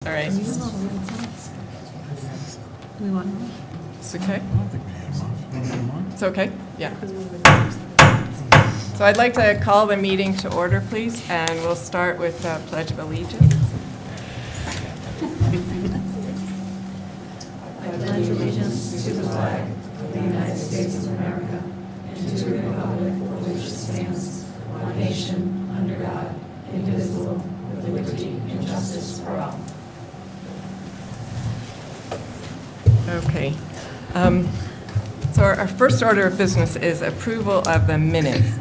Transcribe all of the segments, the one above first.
All right. We want. It's okay? I don't think we need a month. It's okay? Yeah. So I'd like to call the meeting to order, please, and we'll start with the Pledge of Allegiance. I pledge allegiance to the flag of the United States of America and to the republic for which it stands, one nation, under God, indivisible, with liberty and justice for all. Okay. So our first order of business is approval of the minutes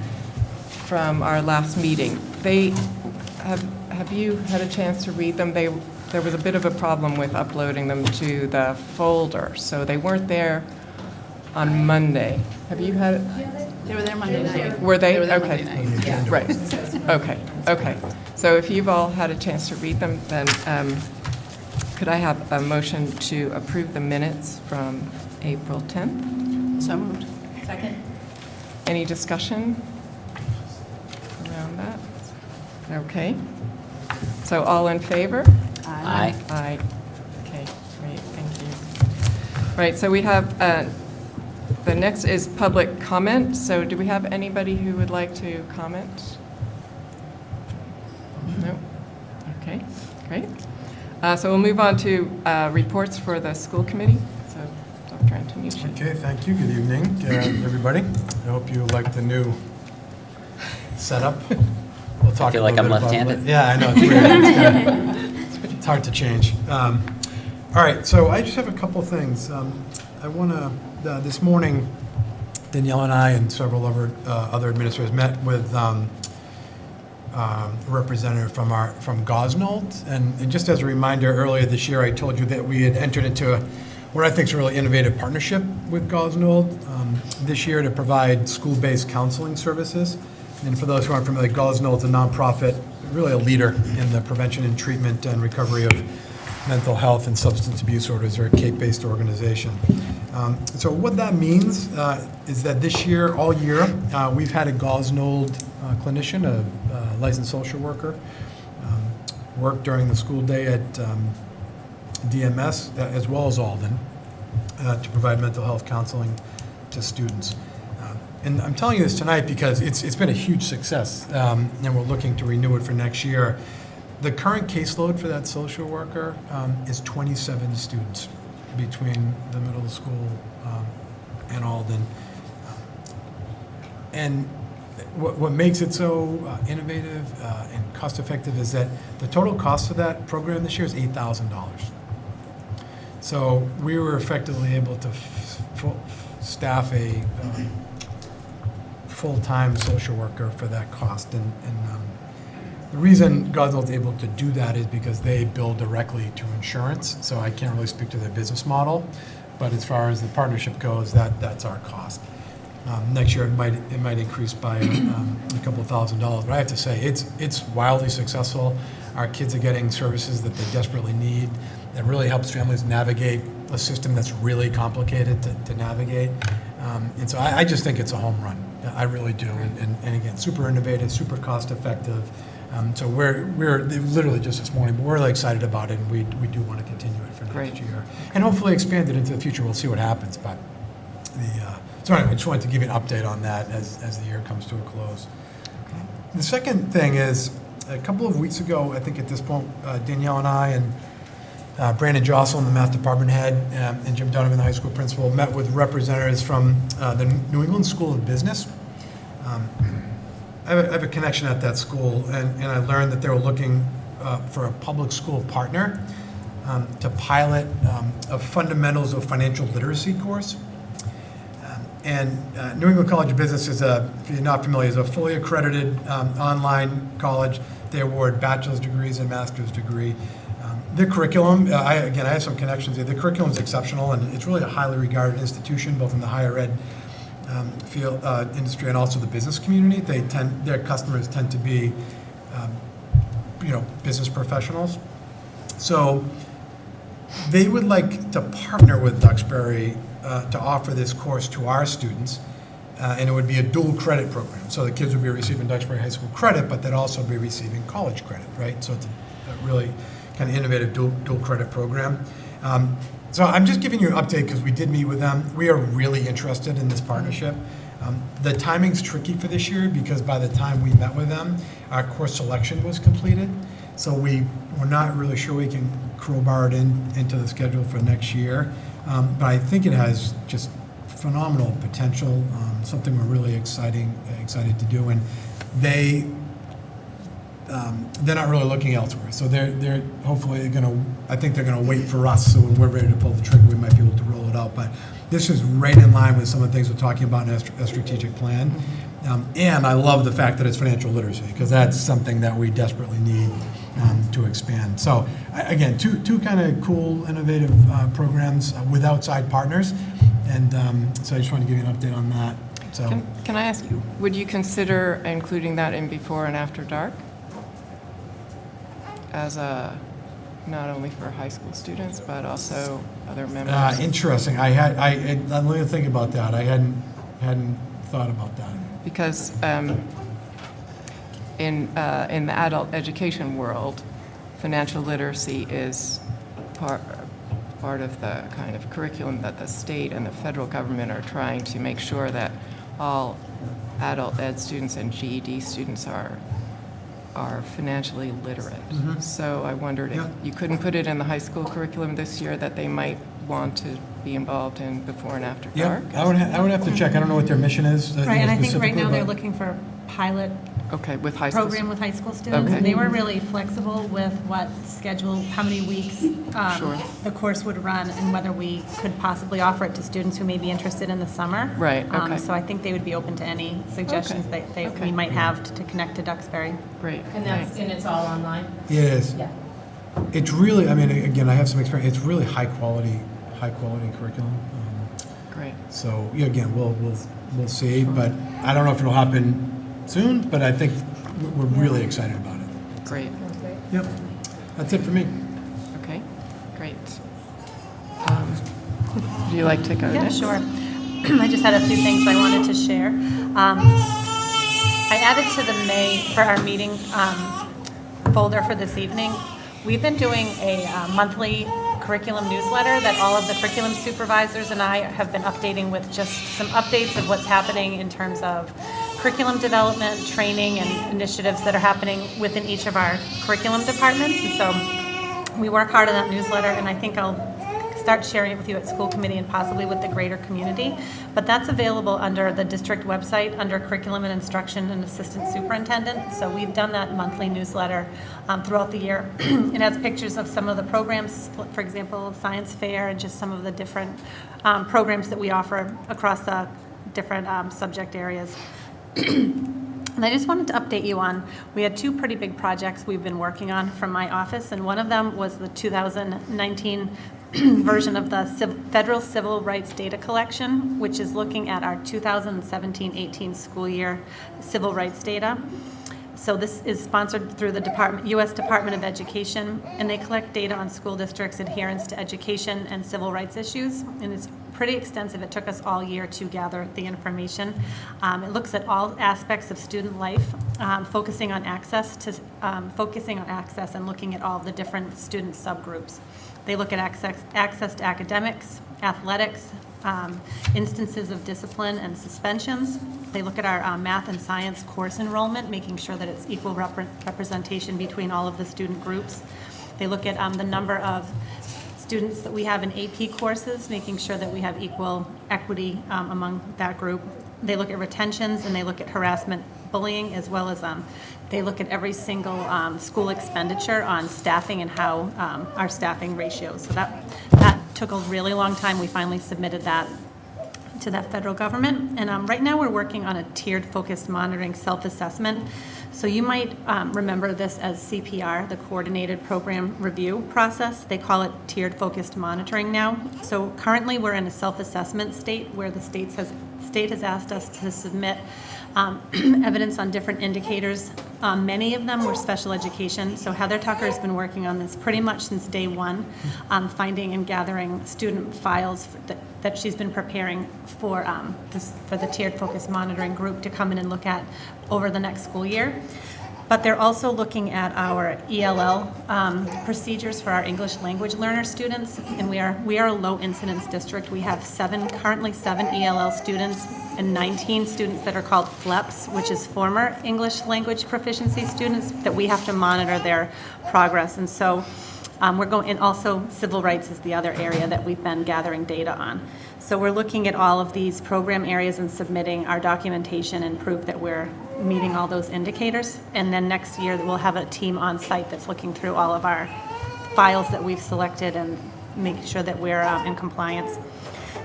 from our last meeting. Have you had a chance to read them? There was a bit of a problem with uploading them to the folder, so they weren't there on Monday. Have you had it? They were there Monday night. Were they? They were there Okay. Monday night, yeah. Right. Okay. So if you've all had a chance to read them, then could I have a motion to approve the minutes from April 10th? So moved. Second. Any discussion around that? Okay. So all in favor? Aye. Aye. Okay, great, thank you. Right, so we have, the next is public comment. So do we have anybody who would like to comment? No? Okay, great. So we'll move on to reports for the school committee. So Dr. Antonucci. Okay, thank you. Good evening, everybody. I hope you like the new setup. We'll talk I feel a like little I'm bit about left-handed. it. Yeah, I know. It's weird. It's hard to change. All right, so I just have a couple things. I want to, this morning, Danielle and I and several other administrators met with a representative from Gosnold. And just as a reminder, earlier this year, I told you that we had entered into what I think is a really innovative partnership with Gosnold this year to provide school-based counseling services. And for those who aren't familiar, Gosnold is a nonprofit, really a leader in the prevention and treatment and recovery of mental health and substance abuse disorders. They're a Cape-based organization. So what that means is that this year, all year, we've had a Gosnold clinician, a licensed social worker, work during the school day at DMS as well as Alden to provide mental health counseling to students. And I'm telling you this tonight because it's been a huge success, and we're looking to renew it for next year. The current caseload for that social worker is 27 students between the middle school and Alden. And what makes it so innovative and cost-effective is that the total cost of that program this year is $8,000. So we were effectively able to staff a full-time social worker for that cost. And the reason Gosnold's able to do that is because they bill directly to insurance, so I can't really speak to their business model. But as far as the partnership goes, that's our cost. Next year, it might increase by a couple $1,000s. But I have to say, it's wildly successful. Our kids are getting services that they desperately need. It really helps families navigate a system that's really complicated to navigate. And so I just think it's a home run. I really do. And again, super innovative, super cost effective. So we're literally just this morning, but we're really excited about it, and we do want to continue it for next year. And hopefully expand it into the future. We'll see what happens. But so anyway, I just wanted to give you an update on that as the year comes to a close. Okay. The second thing is, a couple of weeks ago, I think at this point, Danielle and I and Brandon Jocelyn, the math department head, and Jim Donovan, the high school principal, met with representatives from the New England School of Business. I have a connection at that school, and I learned that they were looking for a public school partner to pilot a fundamentals of financial literacy course. And New England College of Business is if you're not familiar, is a fully accredited online college. They award bachelor's degrees and master's degree. Their curriculum, I have some connections there. The curriculum is exceptional, and it's really a highly regarded institution, both in the higher ed field industry and also the business community. Their customers tend to be, business professionals. So they would like to partner with Duxbury to offer this course to our students, and it would be a dual credit program. So the kids would be receiving Duxbury High School credit, but they'd also be receiving college credit, right? So it's a really kind of innovative dual credit program. So I'm just giving you an update because we did meet with them. We are really interested in this partnership. The timing's tricky for this year because by the time we met with them, our course selection was completed. So we're not really sure we can crowbar it into the schedule for next year. But I think it has just phenomenal potential, something we're really excited to do. And they're not really looking elsewhere. So they're hopefully I think they're gonna wait for us, so when we're ready to pull the trigger, we might be able to roll it out. But this is right in line with some of the things we're talking about in a strategic plan. And I love the fact that it's financial literacy, because that's something that we desperately need to expand. So again, two kind of cool, innovative programs with outside partners. And so I just wanted to give you an update on that. So Can I ask you, would you consider including that in before and after dark? As not only for high school students, but also other members? Interesting. Let me think about that. I hadn't thought about that. Because in the adult education world, financial literacy is part of the kind of curriculum that the state and the federal government are trying to make sure that all adult ed students and GED students are financially literate. Mm-hmm. So I wondered if Yeah. you couldn't put it in the high school curriculum this year, that they might want to be involved in before and after Yeah, dark? I would have to check. I don't know what their mission is. Right, and I think right specifically, now they're but- looking for a pilot Okay, with high school. program with high school students. Okay. And they were really flexible with what schedule, how many weeks Sure. the course would run, and whether we could possibly offer it to students who may be interested in the summer. Right, okay. So I think they would be open to any suggestions Okay, that okay. we might have to connect to Duxbury. Great. And it's all online? Yeah, it is. Yeah. It's really, I mean, again, I have some experience. It's really high quality curriculum. Great. So yeah, again, we'll see, but I don't know if it'll happen soon. But I think we're really excited about it. Great. Yep, that's it for me. Okay, great. Would you like to go Yeah, next? sure. I just had a few things I wanted to share. I added to the May, for our meeting folder for this evening, we've been doing a monthly curriculum newsletter that all of the curriculum supervisors and I have been updating with just some updates of what's happening in terms of curriculum development, training, and initiatives that are happening within each of our curriculum departments. And so we work hard on that newsletter, and I think I'll start sharing it with you at school committee and possibly with the greater community. But that's available under the district website under curriculum and instruction and assistant superintendent. So we've done that monthly newsletter throughout the year. It has pictures of some of the programs, for example, science fair, and just some of the different programs that we offer across the different subject areas. And I just wanted to update you on, we had two pretty big projects we've been working on from my office, and one of them was the 2019 version of the Federal Civil Rights Data Collection, which is looking at our 2017-18 school year civil rights data. So this is sponsored through the U.S. Department of Education, and they collect data on school districts' adherence to education and civil rights issues, and it's pretty extensive. It took us all year to gather the information. It looks at all aspects of student life, focusing on access and looking at all of the different student subgroups. They look at access to academics, athletics, instances of discipline and suspensions. They look at our math and science course enrollment, making sure that it's equal representation between all of the student groups. They look at the number of students that we have in AP courses, making sure that we have equal equity among that group. They look at retentions, and they look at harassment, bullying, as well as they look at every single school expenditure on staffing and how our staffing ratios. So that took a really long time. We finally submitted that to that federal government. And right now we're working on a tiered focused monitoring self-assessment. So you might remember this as CPR, the Coordinated Program Review Process. They call it tiered focused monitoring now. So currently we're in a self-assessment state where the state has asked us to submit evidence on different indicators. Many of them were special education. So Heather Tucker has been working on this pretty much since day one, finding and gathering student files that she's been preparing for the tiered focus monitoring group to come in and look at over the next school year. But they're also looking at our ELL procedures for our English language learner students, and we are a low incidence district. We have currently seven ELL students and 19 students that are called FLEPs, which is former English language proficiency students, that we have to monitor their progress. And so we're going, and also civil rights is the other area that we've been gathering data on. So we're looking at all of these program areas and submitting our documentation and proof that we're meeting all those indicators. And then next year we'll have a team on site that's looking through all of our files that we've selected and making sure that we're in compliance.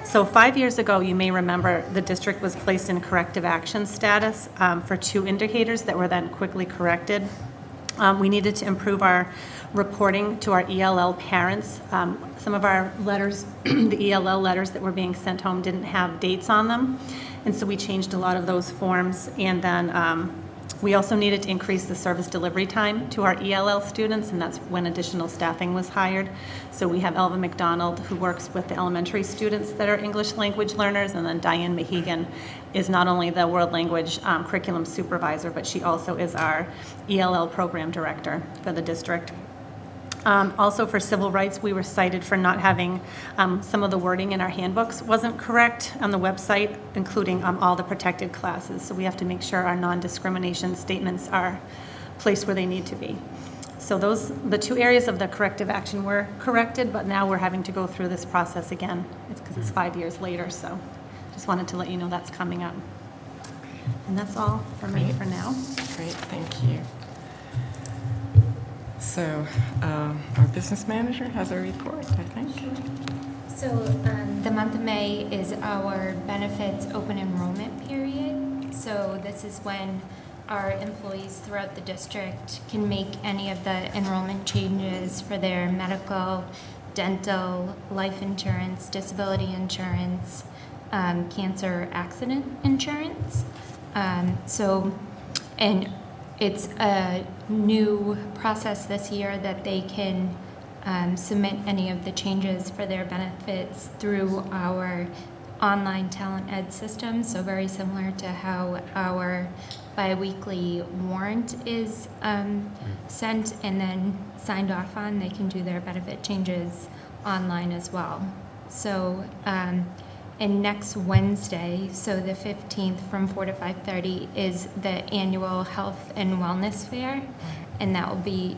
So 5 years ago, you may remember, the district was placed in corrective action status for 2 indicators that were then quickly corrected. We needed to improve our reporting to our ELL parents. Some of our letters, the ELL letters that were being sent home, didn't have dates on them, and so we changed a lot of those forms. And then we also needed to increase the service delivery time to our ELL students, and that's when additional staffing was hired. So we have Elva McDonald, who works with the elementary students that are English language learners, and then Diane Mahegan is not only the world language curriculum supervisor, but she also is our ELL program director for the district. Also for civil rights, we were cited for not having some of the wording in our handbooks wasn't correct on the website, including all the protected classes. So we have to make sure our non-discrimination statements are placed where they need to be. So the 2 areas of the corrective action were corrected, but now we're having to go through this process again. It's because it's 5 years later, so just wanted to let you know that's coming up. And that's all for me for now. Great, thank you. So our business manager has a report, I think. So the month of May is our benefits open enrollment period. So this is when our employees throughout the district can make any of the enrollment changes for their medical, dental, life insurance, disability insurance, cancer accident insurance. And it's a new process this year that they can submit any of the changes for their benefits through our online talent ed system. So very similar to how our biweekly warrant is sent and then signed off on, they can do their benefit changes online as well. So and next Wednesday, so the 15th from 4 to 5:30 is the annual health and wellness fair, and that will be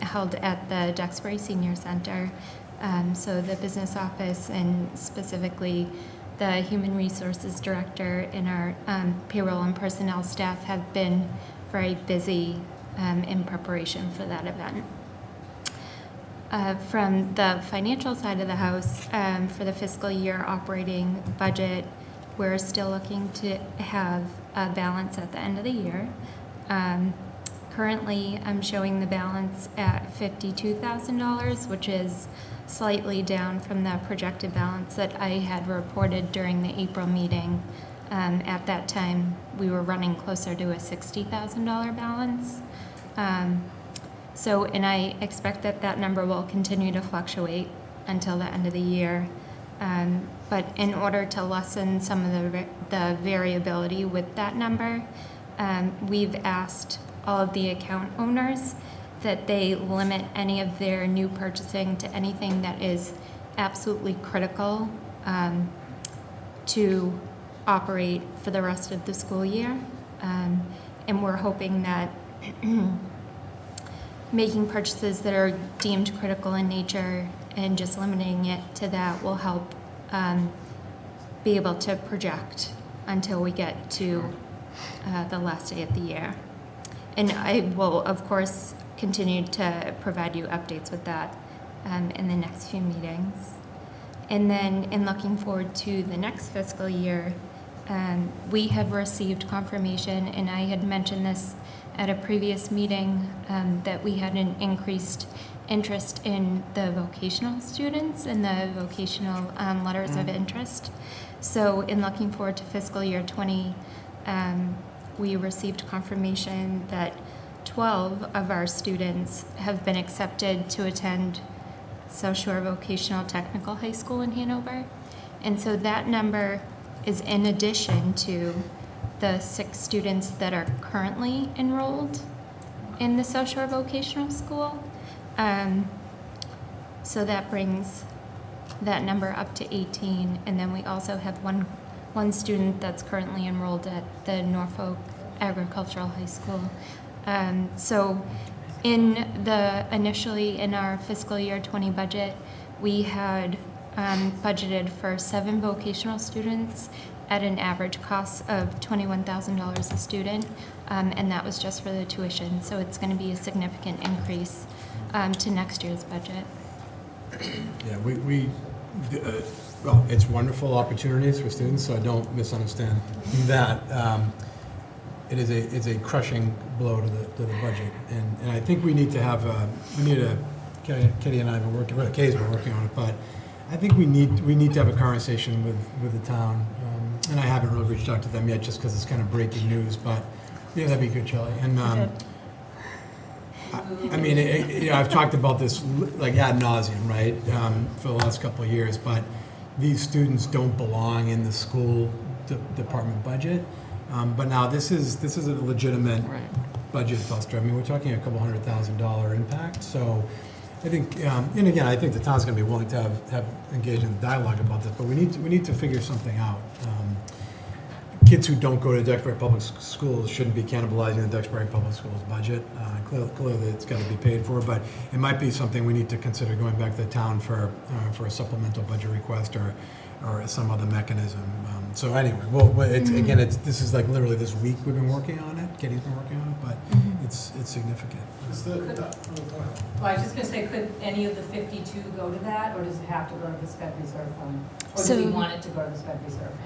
held at the Duxbury Senior Center. So the business office and specifically the human resources director and our payroll and personnel staff have been very busy in preparation for that event. From the financial side of the house, for the fiscal year operating budget, we're still looking to have a balance at the end of the year. Currently, I'm showing the balance at $52,000, which is slightly down from the projected balance that I had reported during the April meeting. At that time, we were running closer to a $60,000 balance. And I expect that that number will continue to fluctuate until the end of the year. But in order to lessen some of the variability with that number, we've asked all of the account owners that they limit any of their new purchasing to anything that is absolutely critical to operate for the rest of the school year. And we're hoping that making purchases that are deemed critical in nature and just limiting it to that will help be able to project until we get to the last day of the year. And I will, of course, continue to provide you updates with that in the next few meetings. And then in looking forward to the next fiscal year, we have received confirmation, and I had mentioned this at a previous meeting, that we had an increased interest in the vocational students and the vocational letters of interest. So in looking forward to fiscal year 20, we received confirmation that 12 of our students have been accepted to attend South Shore Vocational Technical High School in Hanover. And so that number is in addition to the 6 students that are currently enrolled in the South Shore Vocational School. So that brings that number up to 18. And then we also have one student that's currently enrolled at the Norfolk Agricultural High School. So initially in our fiscal year 20 budget, we had budgeted for 7 vocational students at an average cost of $21,000 a student, and that was just for the tuition. So it's going to be a significant increase to next year's budget. Yeah, well, it's wonderful opportunities for students, so I don't misunderstand that. It's a crushing blow to the budget, and I think we need to have Kitty and I have been working, well, Kay's been working on it, but I think we need to have a conversation with the town, and I haven't really reached out to them yet, just because it's kind of breaking news, but yeah, that'd be good, Shelley. And I mean, I've talked about this like ad nauseum, right, for the last couple of years, but these students don't belong in the school department budget. But now this is a legitimate budget buster. I mean, we're talking a couple $100,000 impact. So I think, and again, I think the town's going to be willing to have engaged in dialogue about this. But we need to figure something out. Kids who don't go to Duxbury Public Schools shouldn't be cannibalizing the Duxbury Public Schools budget. Clearly, it's got to be paid for, but it might be something we need to consider going back to the town for a supplemental budget request or some other mechanism. So anyway, this is like literally this week we've been working on it. Kitty's been working on it, but it's significant. Well, I was just going to say, could any of the 52 go to that, or does it have to go to the spec reserve fund? Or do we want it to go to the spec reserve fund?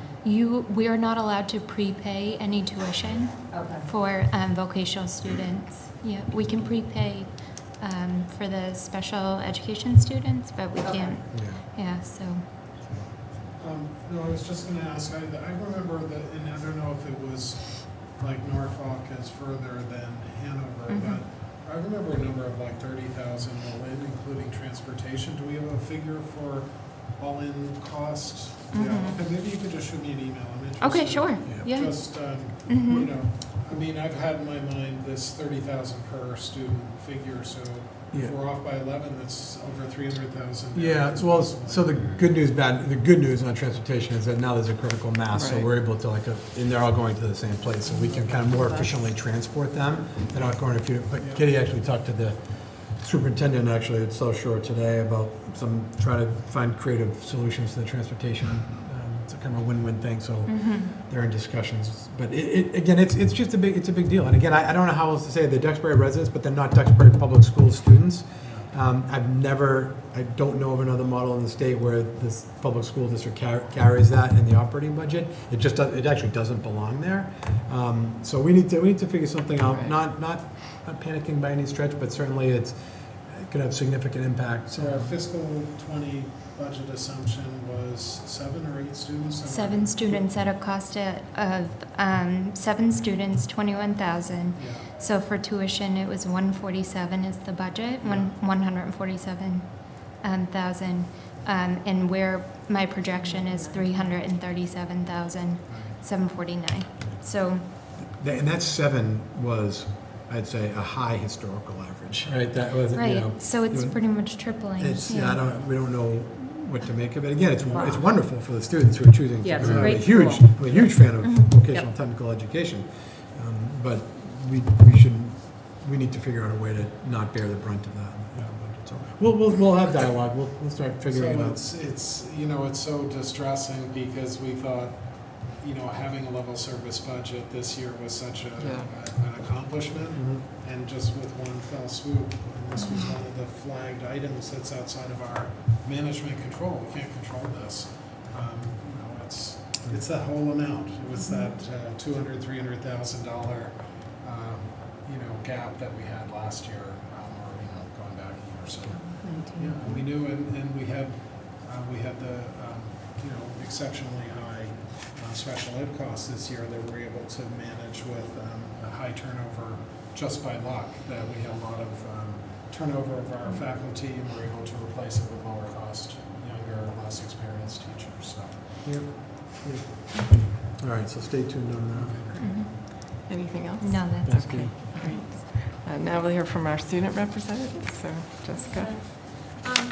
We are not allowed to prepay any tuition for vocational students. Yeah, we can prepay for the special education students, but we can't. Yeah, so. No, I was just going to ask, I remember that, and I don't know if it was like Norfolk is further than Hanover, but I remember a number of like 30,000 all-in, including transportation. Do we have a figure for all-in cost? Yeah, okay, maybe you could just shoot me an email. I'm interested. Okay, sure. Yeah. Just, you know, I mean, I've had in my mind this 30,000 per student figure, so if we're off by 11, that's over 300,000. Yeah, well, so the good news on transportation is that now there's a critical mass, so we're able to and they're all going to the same place, so we can kind of more efficiently transport them. They're not going to but Kitty actually talked to the superintendent actually at South Shore today about trying to find creative solutions to the transportation. It's a kind of a win-win thing, so they're in discussions. But again, it's just a big deal. And again, I don't know how else to say it. They're Duxbury residents, but they're not Duxbury Public School students. I don't know of another model in the state where this public school district carries that in the operating budget. It actually doesn't belong there. So we need to figure something out. Not panicking by any stretch, but certainly it could have significant impact. So our fiscal 20 budget assumption was 7 or 8 students? 7 students at a cost of 7 students, 21,000. Yeah. So for tuition, it was 147 is the budget, 147,000, and where my projection is 337,749. So, and that 7 was, I'd say, a high historical average, right? That was so it's pretty much tripling. We don't know what to make of it. Again, it's wonderful for the students who are choosing. Yeah, it's I'm great. a huge fan of vocational technical education, but we need to figure out a way to not bear the brunt of that. So we'll have dialogue. We'll start figuring it out. It's it's so distressing because we thought having a level service budget this year was such an accomplishment, and just with one fell swoop, and this was one of the flagged items that's outside of our management control. We can't control this. It's that whole amount. It was that $300,000 gap that we had last year, or going back a year or so. Yeah, we knew, and we had the exceptionally high special ed costs this year that we're able to manage with a high turnover just by luck, that we had a lot of turnover of our faculty, and we're able to replace it with lower cost, younger, less experienced teachers. So. All right, so stay tuned on that. Anything else? No, that's okay. Great. Now we'll hear from our student representatives, so Jessica.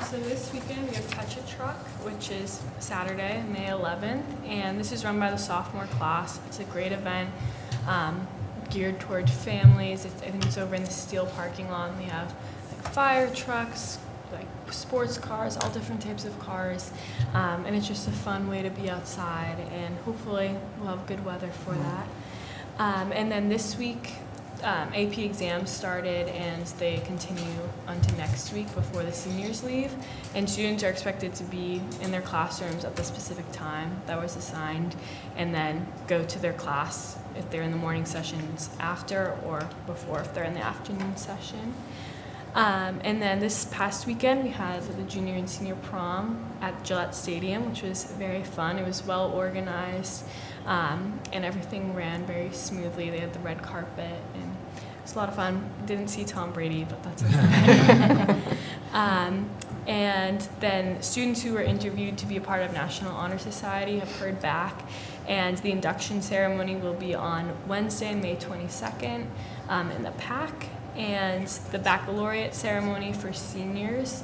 So this weekend we have Touch a Truck, which is Saturday, May 11th, and this is run by the sophomore class. It's a great event geared toward families. I think it's over in the Steel parking lot, and they have like fire trucks, like sports cars, all different types of cars, and it's just a fun way to be outside, and hopefully we'll have good weather for that. And then this week, AP exams started and they continue unto next week before the seniors leave, and students are expected to be in their classrooms at the specific time that was assigned and then go to their class if they're in the morning sessions after or before if they're in the afternoon session. And then this past weekend we had the junior and senior prom at Gillette Stadium, which was very fun. It was well organized, and everything ran very smoothly. They had the red carpet, and it was a lot of fun. Didn't see Tom Brady, but that's okay. And then students who were interviewed to be a part of National Honor Society have heard back, and the induction ceremony will be on Wednesday, May 22nd in the PAC. And the baccalaureate ceremony for seniors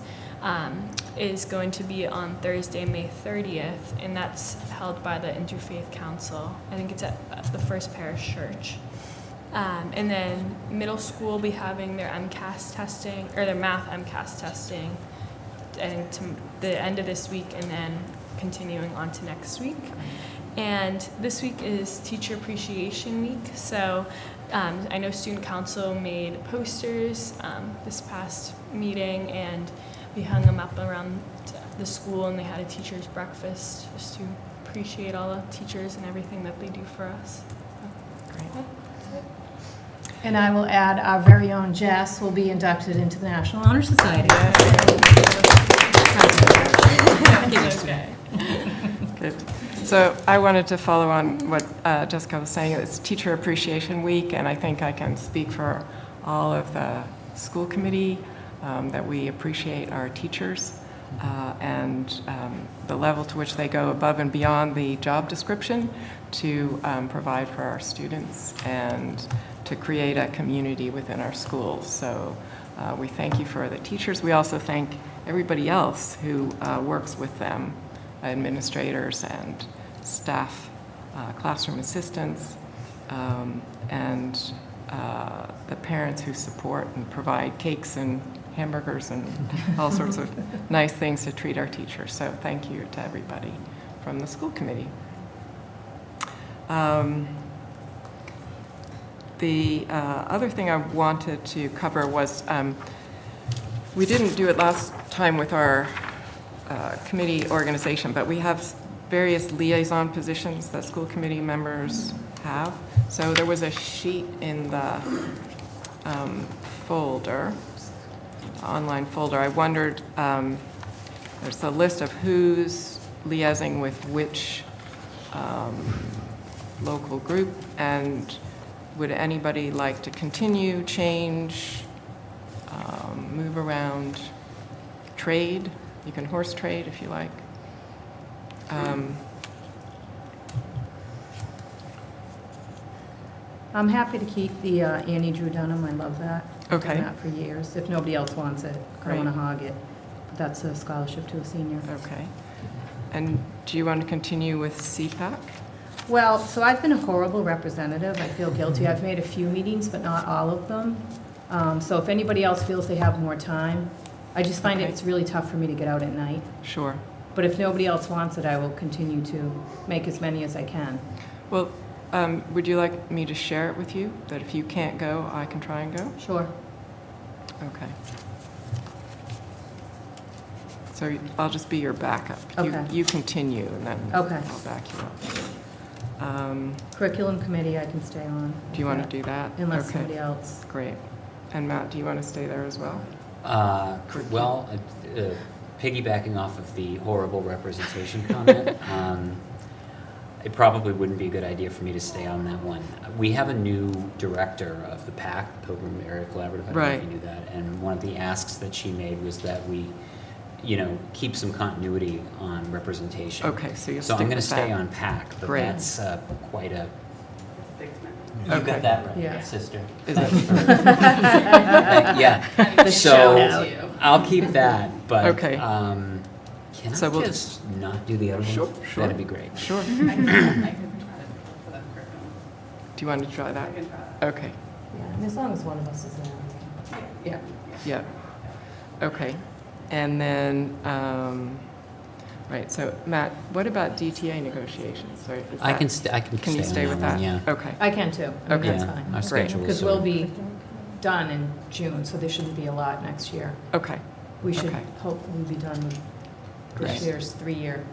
is going to be on Thursday, May 30th, and that's held by the Interfaith Council. I think it's at the First Parish Church. And then middle school will be having their MCAS testing, or their math MCAS testing, and to the end of this week, and then continuing on to next week. And this week is Teacher Appreciation Week, so I know Student Council made posters this past meeting, and we hung them up around the school, and they had a teacher's breakfast just to appreciate all the teachers and everything that they do for us. Great. And I will add, our very own Jess will be inducted into the National Honor Society. Okay. Good. So I wanted to follow on what Jessica was saying. It's Teacher Appreciation Week, and I think I can speak for all of the school committee that we appreciate our teachers and the level to which they go above and beyond the job description to provide for our students and to create a community within our schools. So we thank you for the teachers. We also thank everybody else who works with them, administrators and staff, classroom assistants, and the parents who support and provide cakes and hamburgers and all sorts of nice things to treat our teachers. So thank you to everybody from the school committee. The other thing I wanted to cover was we didn't do it last time with our committee organization, but we have various liaison positions that school committee members have. So there was a sheet in the folder, online folder. I wondered, there's a list of who's liaising with which local group, and would anybody like to continue, change, move around, trade? You can horse trade if you like. I'm happy to keep the Annie Drew Dunham. I love that. I've Okay. done that for years. If nobody else wants it, I don't want to hog it. But that's a scholarship to a senior. Okay. And do you want to continue with CPAC? Well, so I've been a horrible representative. I feel guilty. I've made a few meetings, but not all of them. So if anybody else feels they have more time, I just find Okay. it's really tough for me to get out at night. Sure. But if nobody else wants it, I will continue to make as many as I can. Well, would you like me to share it with you, that if you can't go, I can try and go? Sure. Okay. So I'll just be your backup. Okay. You continue, and then Okay. I'll back you up. Curriculum committee I can stay on. Do you want to do that? Unless Okay. somebody else. Great. And Matt, do you want to stay there as well? Well, piggybacking off of the horrible representation comment, it probably wouldn't be a good idea for me to stay on that one. We have a new director of the PAC, Pilgrim Area Collaborative. I don't know if you knew that. And one of the asks that she made was that we, keep some continuity on representation. Okay, so you'll So stick I'm going to with stay that. on PAC, but Great. that's quite a music. You Okay. got that right, Yeah. sister. Is it? Yeah. The So shout out. I'll keep that, but Okay. can So I we'll just not do the other one? Sure, sure. That'd be great. Sure. I can try to for that curriculum. Do you want to try that? I can try that. Okay, Yeah, and as long as one of us is there. Yeah. yeah. Okay. And then, right, so Matt, what about DTA negotiations? Sorry, is I that- can stay Can you on stay with one, that? Yeah. Okay, I can too. Okay. That's Yeah, fine. our schedules Because are- we'll be done in June, so there shouldn't be a lot next year. okay, We should Okay. hopefully be done with Right. this year's 3-year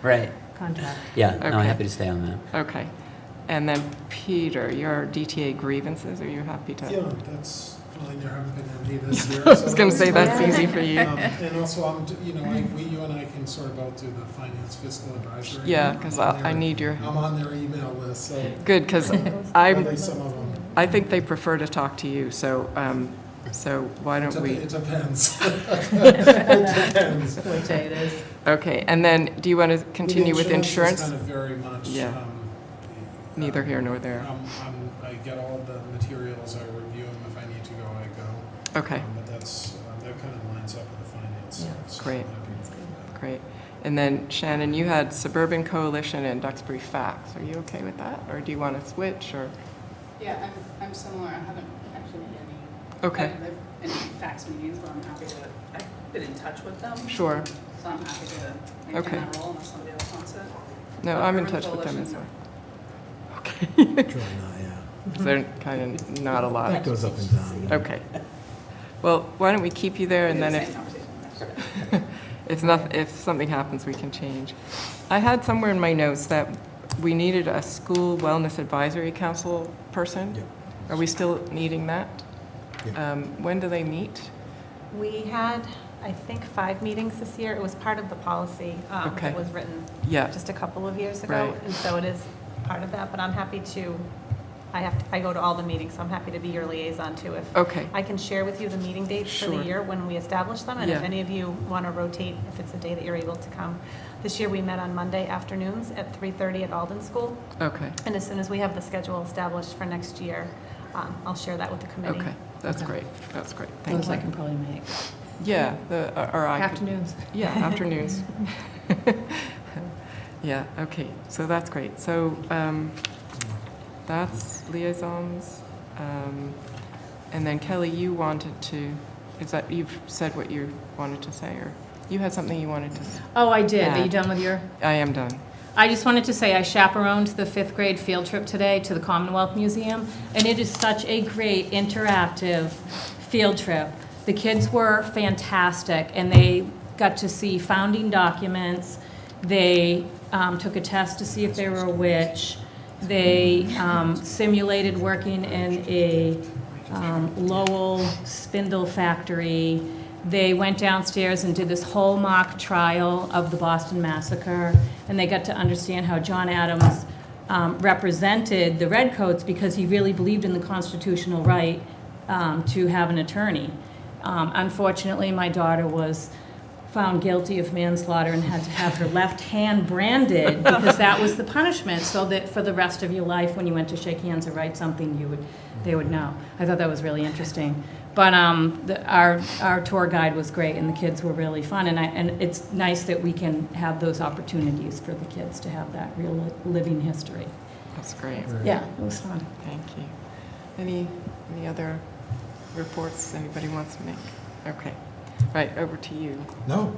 Right. contract. Yeah, no, Okay. I'm happy to stay on that. okay. And then Peter, your DTA grievances, are you happy to? Yeah, that's fine, there haven't been any this year. I was so going to say that's Yeah. easy for you. And also, you and I can sort of out to the finance fiscal advisory. Yeah, because I'm on I their- need your, I'm on their email list, so good, because at I'm, least some of them. I think they prefer to talk to you, so why don't we? It depends. It depends. Which day it is. Okay, and then, do you want to continue with Is insurance? kind of very much. Yeah. Neither here nor there. I get all the materials, I review them, if I need to go, I go. Okay, But that's, that kind of lines up with the finance Yeah. stuff. so Great. I'm happy to do that. great. And then Shannon, you had Suburban Coalition and Duxbury Facts. Are you okay with that? Or do you want to switch, or? Yeah, I'm similar. I haven't actually made Okay, any fax meetings, but I'm happy to, I've been in touch with them. sure. So I'm happy to Okay. maintain that role unless somebody else wants it. No, I'm in Urban touch with them as Coalition. well. Okay. Truly not, yeah. They're kind of not a lot. That goes up and down. Okay. Well, why don't we keep you there, and then Same conversation. if something happens, we can change. I had somewhere in my notes that we needed a school wellness advisory council person. Yep. Are we still needing that? Yep. When do they meet? We had, I think, 5 meetings this year. It was part of the policy Okay. that was written Yeah, just a couple of years ago. Right. And so it is part of that, but I'm happy to, I go to all the meetings, so I'm happy to be your liaison too. If okay, I can share with you the meeting dates for Sure. the year when we establish them, and if Yeah. any of you want to rotate, if it's a day that you're able to come. This year, we met on Monday afternoons at 3:30 at Alden School, okay, and as soon as we have the schedule established for next year, I'll share that with the committee. okay. That's Okay. great, that's great. Thank Those I you. can probably make. Yeah, or I could. Afternoons. Yeah, afternoons. Yeah, okay, so that's great. So that's liaisons. And then Kelly, you wanted to, you've said what you wanted to say, or you had something you wanted to say? Oh, I did. Are Yeah. you done with your? I am done. I just wanted to say I chaperoned the 5th grade field trip today to the Commonwealth Museum, and it is such a great interactive field trip. The kids were fantastic, and they got to see founding documents. They took a test to see if they were a witch. They simulated working in a Lowell spindle factory. They went downstairs and did this whole mock trial of the Boston Massacre, and they got to understand how John Adams represented the Redcoats because he really believed in the constitutional right to have an attorney. Unfortunately, my daughter was found guilty of manslaughter and had to have her left hand branded because that was the punishment, so that for the rest of your life, when you went to shake hands or write something, they would know. I thought that was really interesting. But our tour guide was great, and the kids were really fun, and it's nice that we can have those opportunities for the kids to have that real living history. That's great. Yeah, it was fun. Thank you. Any other reports anybody wants to make? Okay. Right, over to you. No,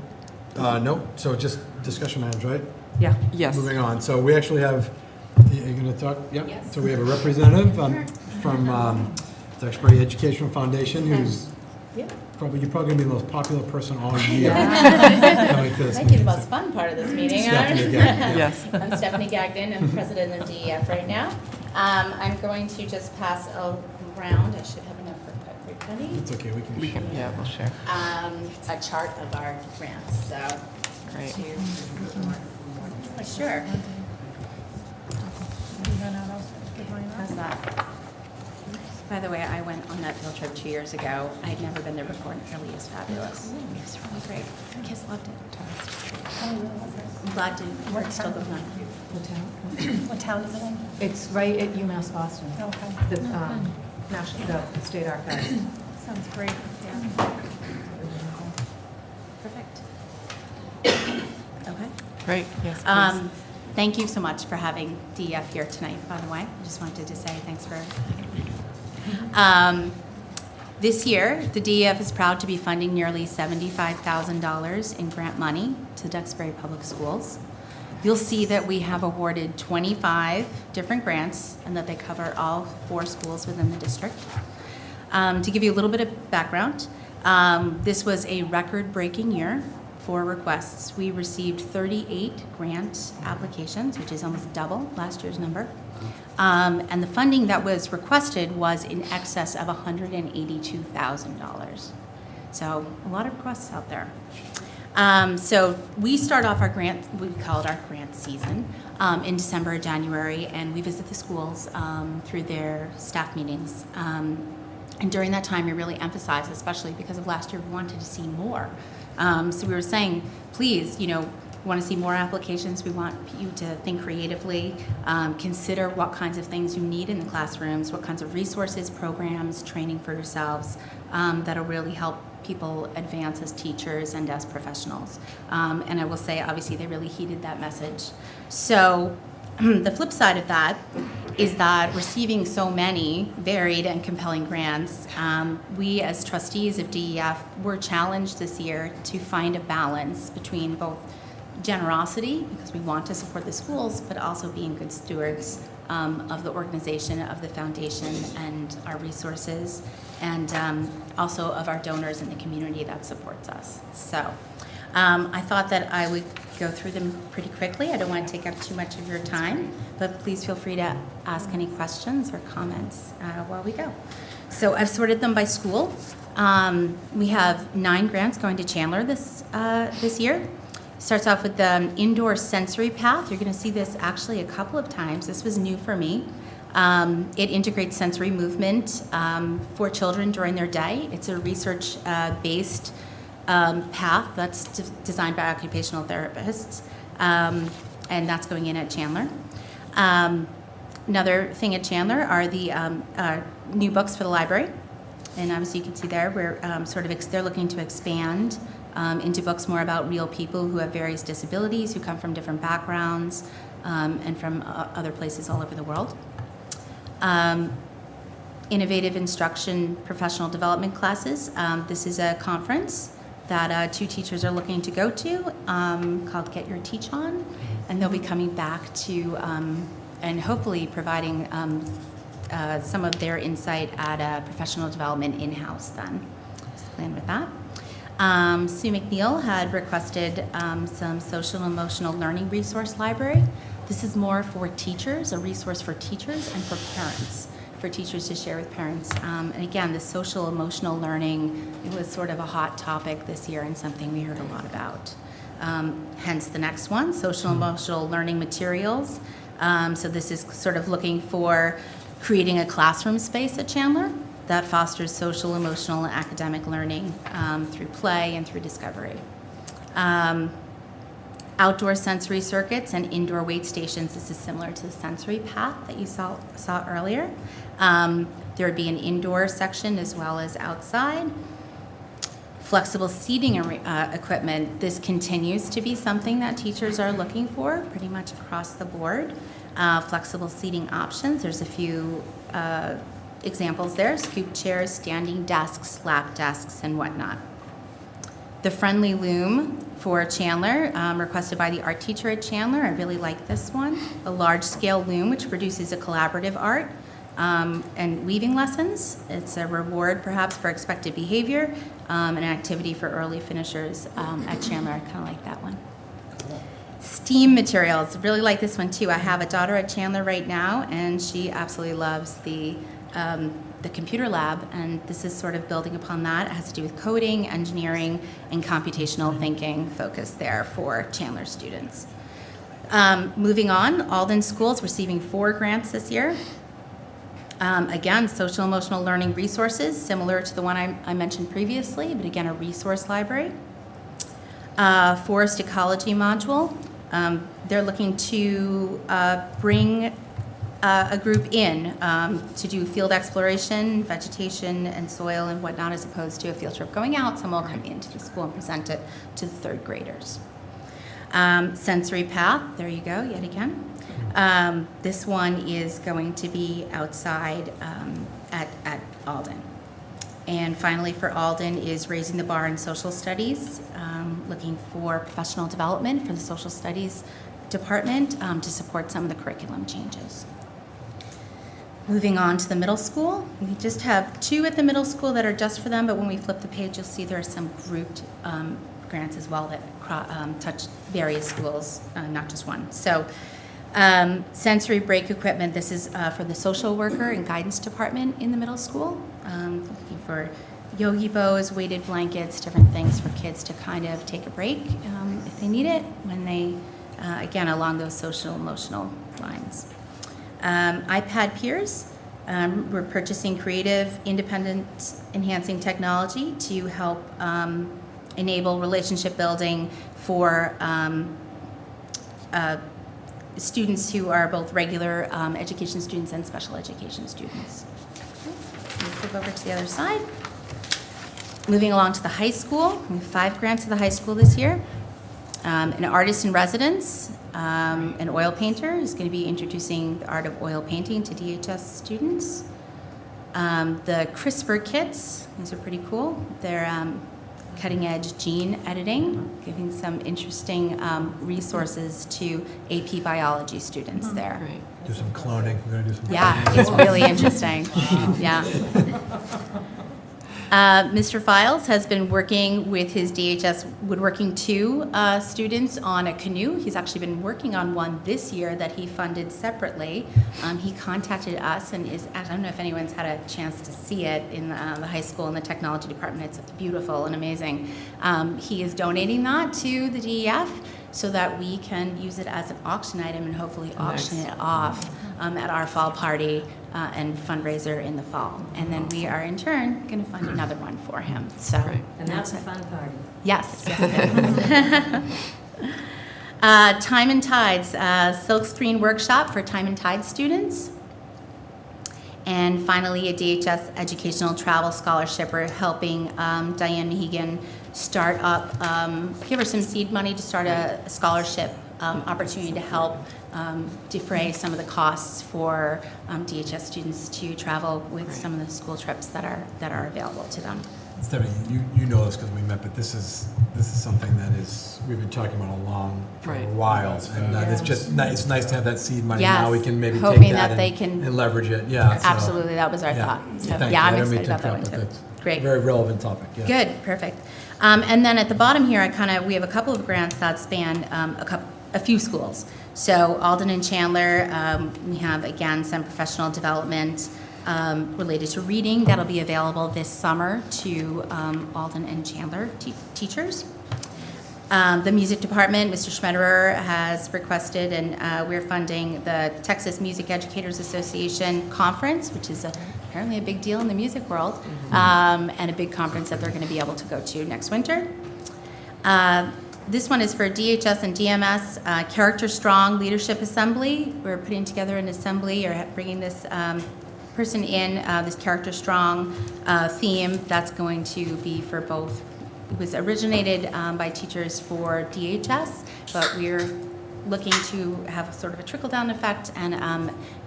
no, so just discussion items, right? Yeah. Yes. Moving on, so we actually have, are you going to talk? Yep. Yes. So we have a representative from Duxbury Educational Foundation who's Yeah. you're probably going to be the most popular person all year. Coming to this I think the meeting. most fun part of this meeting. Stephanie Gagnon, yeah. Yes. I'm Stephanie Gagnon. I'm president of DEF right now. I'm going to just pass around, I should have enough for everybody, It's okay, we can share. Yeah, we'll share. a chart of our grants, so. Great. Sure. How's that? By the way, I went on that field trip 2 years ago. I had never been there before, and it really is fabulous. It's really great. The kids loved it. I'm glad to work still going on. What town is it in? It's right at UMass Boston, Okay. the the State Archives. Sounds great. Perfect. Okay. Great, yes, please. Thank you so much for having DEF here tonight, by the way. I just wanted to say thanks for this year, the DEF is proud to be funding nearly $75,000 in grant money to Duxbury Public Schools. You'll see that we have awarded 25 different grants and that they cover all 4 schools within the district. To give you a little bit of background, this was a record-breaking year for requests. We received 38 grant applications, which is almost double last year's number. And the funding that was requested was in excess of $182,000. So a lot of requests out there. So we start off our grant, we call it our grant season, in December or January, and we visit the schools through their staff meetings. And during that time, we really emphasize, especially because of last year, we wanted to see more. So we were saying, please, we want to see more applications. We want you to think creatively, consider what kinds of things you need in the classrooms, what kinds of resources, programs, training for yourselves that'll really help people advance as teachers and as professionals. And I will say, obviously, they really heeded that message. So the flip side of that is that receiving so many varied and compelling grants, we as trustees of DEF were challenged this year to find a balance between both generosity, because we want to support the schools, but also being good stewards of the organization, of the foundation, and our resources, and also of our donors in the community that supports us. So I thought that I would go through them pretty quickly. I don't want to take up too much of your time, but please feel free to ask any questions or comments while we go. So I've sorted them by school. We have 9 grants going to Chandler this year. Starts off with the indoor sensory path. You're going to see this actually a couple of times. This was new for me. It integrates sensory movement for children during their day. It's a research-based path that's designed by occupational therapists, and that's going in at Chandler. Another thing at Chandler are the new books for the library, and obviously you can see there we're they're looking to expand into books more about real people who have various disabilities, who come from different backgrounds, and from other places all over the world. Innovative instruction professional development classes. This is a conference that 2 teachers are looking to go to called Get Your Teach On, and they'll be coming back to and hopefully providing some of their insight at professional development in-house then. Just plan with that. Sue McNeil had requested some social and emotional learning resource library. This is more for teachers, a resource for teachers and for parents, for teachers to share with parents. And again, the social emotional learning, it was sort of a hot topic this year and something we heard a lot about. Hence the next one, social emotional learning materials. So this is sort of looking for creating a classroom space at Chandler that fosters social, emotional, and academic learning through play and through discovery. Outdoor sensory circuits and indoor weight stations. This is similar to the sensory path that you saw earlier. There would be an indoor section as well as outside. Flexible seating equipment. This continues to be something that teachers are looking for pretty much across the board. Flexible seating options. There's a few examples there: scoop chairs, standing desks, lap desks, and whatnot. The friendly loom for Chandler, requested by the art teacher at Chandler. I really like this one. A large-scale loom which produces a collaborative art and weaving lessons. It's a reward perhaps for expected behavior, and an activity for early finishers at Chandler. I kind of like that one. STEAM materials, really like this one too. I have a daughter at Chandler right now, and she absolutely loves the computer lab, and this is sort of building upon that. It has to do with coding, engineering, and computational thinking focus there for Chandler students. Moving on, Alden Schools receiving 4 grants this year. Again, social emotional learning resources, similar to the one I mentioned previously, but again, a resource library. Forest ecology module. They're looking to bring a group in to do field exploration, vegetation and soil and whatnot, as opposed to a field trip going out. Some will come into the school and present it to the third graders. Sensory path, there you go, yet again. This one is going to be outside at Alden. And finally for Alden is raising the bar in social studies, looking for professional development for the social studies department to support some of the curriculum changes. Moving on to the middle school, we just have 2 at the middle school that are just for them, but when we flip the page, you'll see there are some grouped grants as well that touch various schools, not just one. So sensory break equipment, this is for the social worker and guidance department in the middle school, looking for yogi bows, weighted blankets, different things for kids to kind of take a break if they need it when they, again, along those social emotional lines. iPad peers, we're purchasing creative, independent, enhancing technology to help enable relationship building for students who are both regular education students and special education students. Okay, let's move over to the other side. Moving along to the high school, we have 5 grants to the high school this year. An artist in residence, an oil painter is going to be introducing the art of oil painting to DHS students. The CRISPR kits, these are pretty cool. They're cutting-edge gene editing, giving some interesting resources to AP biology students there. Great. Do some cloning. We're going to do some Yeah, cloning. it's really interesting. Yeah. Mr. Files has been working with his DHS Woodworking 2 students on a canoe. He's actually been working on one this year that he funded separately. He contacted us and I don't know if anyone's had a chance to see it in the high school in the technology department. It's beautiful and amazing. He is donating that to the DEF so that we can use it as an auction item and hopefully auction it off at our fall party and fundraiser in the fall. And then we are in turn going to fund another one for him. So, And that's a fun party. yes, yes it is. Time and Tides, silkscreen workshop for Time and Tide students. And finally, a DHS educational travel scholarship. We're helping Diane Mehegan start up, give her some seed money to start a scholarship opportunity to help defray some of the costs for DHS students to travel with some of the school trips that are available to them. Stephanie, you know this because we met, but this is something that we've been talking about for a while, and it's nice to have that seed money. Yes. Now we can maybe Hoping take that that they can and leverage it. Yeah, so, absolutely, that was our thought. So, thank yeah, you. I'm I didn't mean excited to about that one interrupt, too. but Great. Very relevant topic. Yeah. Good, perfect. And then at the bottom here, we have a couple of grants that span a few schools. So Alden and Chandler, we have again some professional development related to reading that'll be available this summer to Alden and Chandler teachers. The music department, Mr. Schmetterer has requested, and we're funding the Texas Music Educators Association conference, which is apparently a big deal in the music world, and a big conference that they're going to be able to go to next winter. This one is for DHS and DMS, Character Strong Leadership Assembly. We're putting together an assembly or bringing this person in, this Character Strong theme that's going to be for both. It was originated by teachers for DHS, but we're looking to have sort of a trickle-down effect and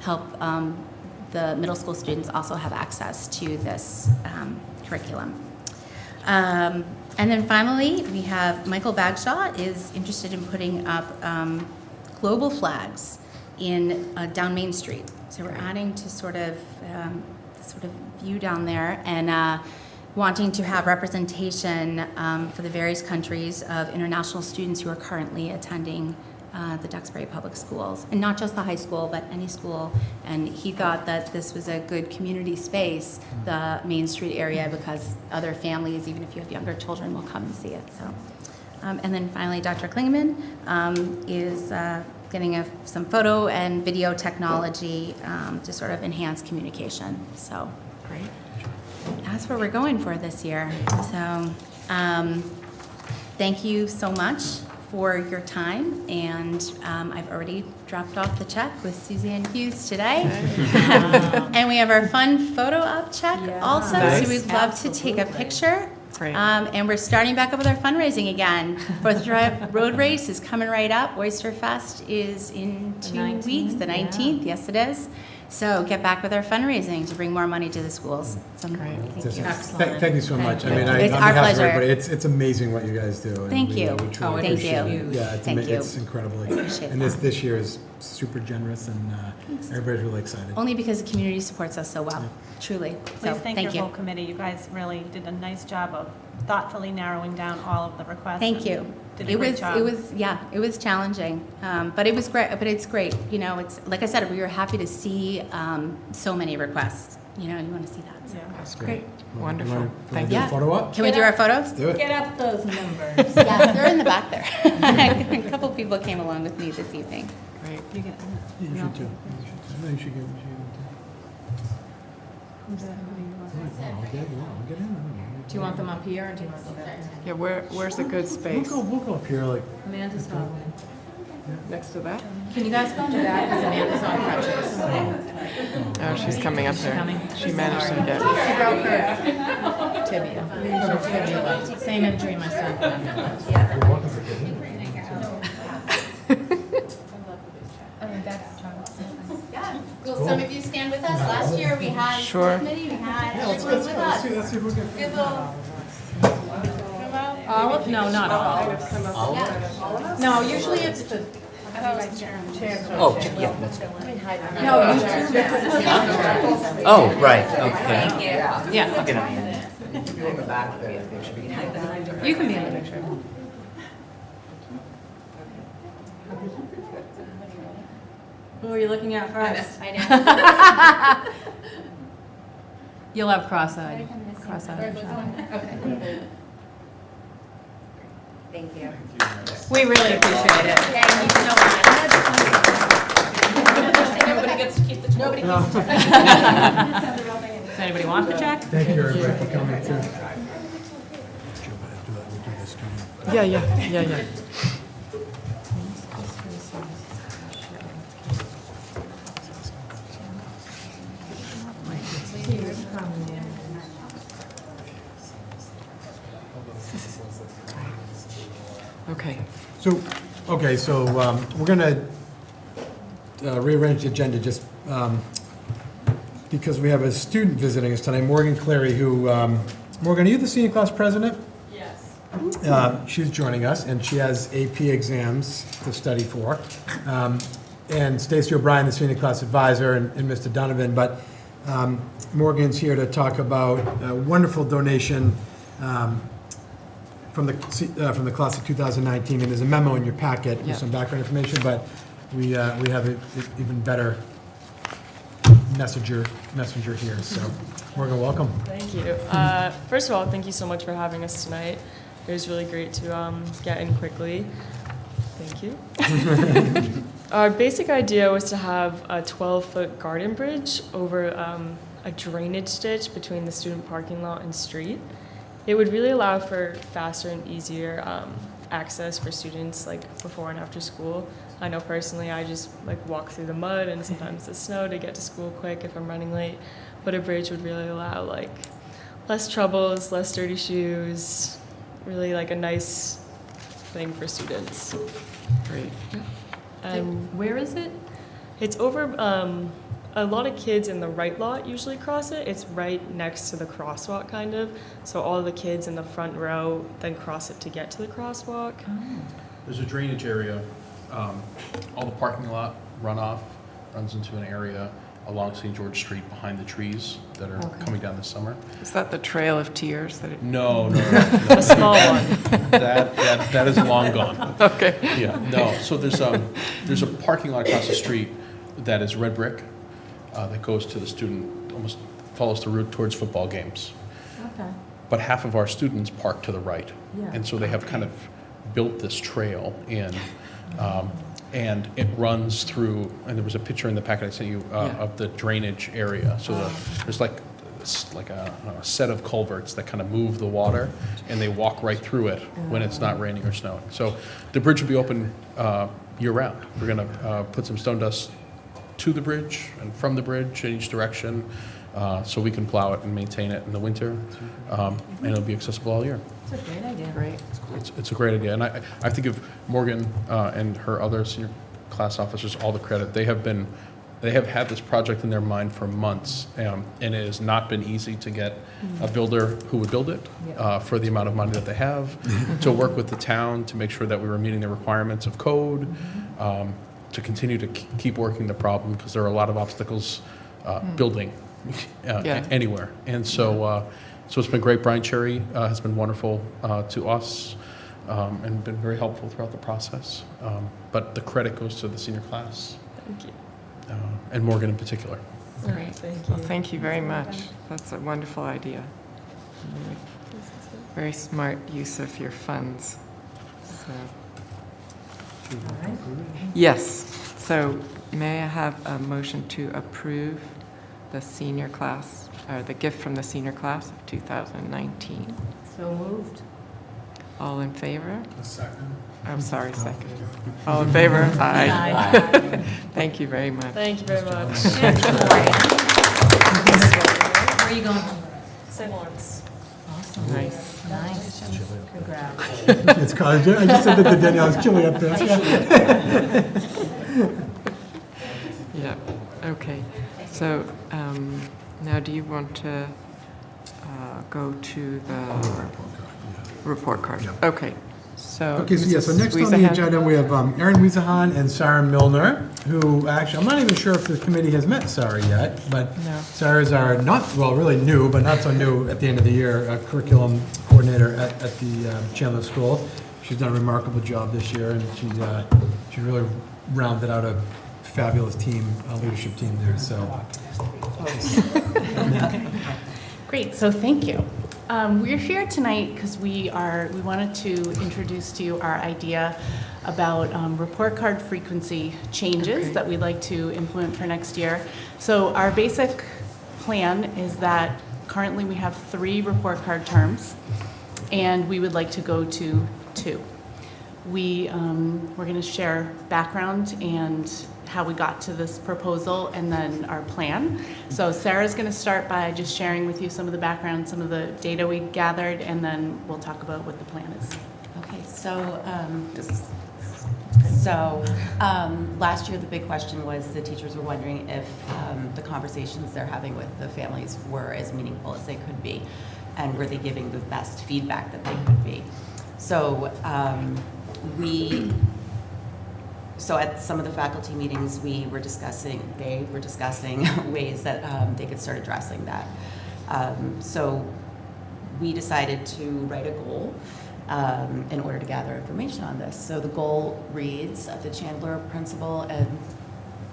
help the middle school students also have access to this curriculum. And then finally, we have Michael Bagshaw is interested in putting up global flags in down Main Street. So we're adding to sort of view down there and wanting to have representation for the various countries of international students who are currently attending the Duxbury Public Schools, and not just the high school, but any school. And he thought that this was a good community space, the Main Street area, because other families, even if you have younger children, will come and see it. So, and then finally, Dr. Klingeman is getting some photo and video technology to sort of enhance communication. So, Great. that's what we're going for this year. So, thank you so much for your time, and I've already dropped off the check with Suzanne Hughes today. And we have our fun photo op check also, Nice. so we'd love to take a picture. Great. And we're starting back up with our fundraising again. 4th of July Road Race is coming right up. Oyster Fest is in 2 weeks, the 19th. Yes, it is. So get back with our fundraising to bring more money to the schools. So, Great. Thank you so much. I mean, It's on our behalf of pleasure. everybody, it's amazing what you guys do. and Thank we, you. we truly Thank appreciate you. it. Yeah, Thank you. it's incredible. Appreciate And that. this year is super generous, and everybody's really excited. Only because the community supports us so well, truly. So Please thank your whole committee. You guys really did a nice job of thoughtfully narrowing down all of the requests. Thank you. Did a great job. It was challenging, but it was great. But it's great. You know, it's like I said, we were happy to see so many requests. You know, you want to see that. So. That's great. Wonderful. Wanna Thank do you. a photo op? Can we do our photos? Do it. Get up those numbers. Yeah, they're in the back there. A couple people came along with me this evening. Great. You get- Yeah, you should too. No, you should get them too. I'll get in. Do you want them up here or do you want them back there? Yeah, where's a good space? We'll go up here, like. Amanda's home. Next to that? Can you guys go in the back because Amanda's on crutches? Oh, she's coming up there. She managed to get. She broke her tibia. Her fibula. Same injury my son had. Will some of you stand with us? Last year we had Sure. committee, we had everyone with us. Let's see if we can. Good little. All of, no, not all. No, usually it's the. Oh, yeah, that's good. No, you two. Oh, right, okay. Yeah. I'll get on the end. You can be in the picture. Who are you looking at first? I know. You'll have cross-eyed. Cross-eyed. Okay. Thank you. We really appreciate it. Thank you so much. Nobody gets to keep the check. Does anybody want the check? Thank you, everybody, for coming too. Yeah. Okay. So we're going to rearrange the agenda just because we have a student visiting us tonight, Morgan Clary, who, Morgan, are you the senior class president? Yes. She's joining us, and she has AP exams to study for. And Stacey O'Brien, the senior class advisor, and Mr. Donovan. But Morgan's here to talk about a wonderful donation from the class of 2019, and there's a memo in your packet with some background information, but we have an even better messenger here. So, Morgan, welcome. Thank you. First of all, thank you so much for having us tonight. It was really great to get in quickly. Thank you. Our basic idea was to have a 12-foot garden bridge over a drainage ditch between the student parking lot and street. It would really allow for faster and easier access for students like before and after school. I know personally I just like walk through the mud and sometimes the snow to get to school quick if I'm running late, but a bridge would really allow like less troubles, less dirty shoes, really like a nice thing for students. Great. Where is it? It's over, a lot of kids in the right lot usually cross it. It's right next to the crosswalk, kind of. So all the kids in the front row then cross it to get to the crosswalk. There's a drainage area. All the parking lot runoff runs into an area along St. George Street behind the trees that are coming down this summer. Is that the Trail of Tears? No. A small one. That is long gone. Okay. Yeah, no. So there's a parking lot across the street that is red brick that goes to the student, almost follows the route towards football games. Okay. But half of our students park to the right. Yeah. And so they have kind of built this trail in. And it runs through, and there was a picture in the packet I sent you of the drainage area. So there's like like a set of culverts that kind of move the water, and they walk right through it when it's not raining or snowing. So the bridge will be open year-round. We're going to put some stone dust to the bridge and from the bridge in each direction, so we can plow it and maintain it in the winter, and it'll be accessible all year. It's a great idea. Great. It's a great idea, and I have to give Morgan and her other senior class officers all the credit. They have had this project in their mind for months, and it has not been easy to get a builder who would build it for the amount of money that they have, to work with the town to make sure that we were meeting the requirements of code, to continue to keep working the problem, because there are a lot of obstacles building anywhere. And so it's been great. Brian Cherry has been wonderful to us and been very helpful throughout the process. But the credit goes to the senior class. Thank you. And Morgan in particular. Great. Thank Well, you. thank you very much. That's a wonderful idea. Very smart use of your funds. So. Yes. So may I have a motion to approve the senior class, or the gift from the senior class of 2019? So moved. All in favor? A second. I'm sorry, second. All in favor? Aye. Aye. Thank you very much. Thank you very much. Where are you going? St. Lawrence. Awesome. Nice. Nice. Congrats. It's college. I just said that to Danielle. It's chilly up there. Yeah, okay. So now do you want to go to the report card? Okay. So So next on the agenda, we have Erin Wiesahan and Sarah Milner, who actually, I'm not even sure if the committee has met Sarah yet, but No. Sarah's our really new, but not so new at the end of the year, curriculum coordinator at the Chandler School. She's done a remarkable job this year, and she really rounded out a fabulous team, leadership team there, so. Great, so thank you. We're here tonight because we wanted to introduce to you our idea about report card frequency changes that we'd like to implement for next year. So our basic plan is that currently we have 3 report card terms, and we would like to go to 2. We're going to share background and how we got to this proposal, and then our plan. So Sarah's going to start by just sharing with you some of the background, some of the data we gathered, and then we'll talk about what the plan is. Okay, last year the big question was the teachers were wondering if the conversations they're having with the families were as meaningful as they could be, and were they giving the best feedback that they could be. So So at some of the faculty meetings, they were discussing ways that they could start addressing that. So we decided to write a goal in order to gather information on this. So the goal reads, the Chandler principal and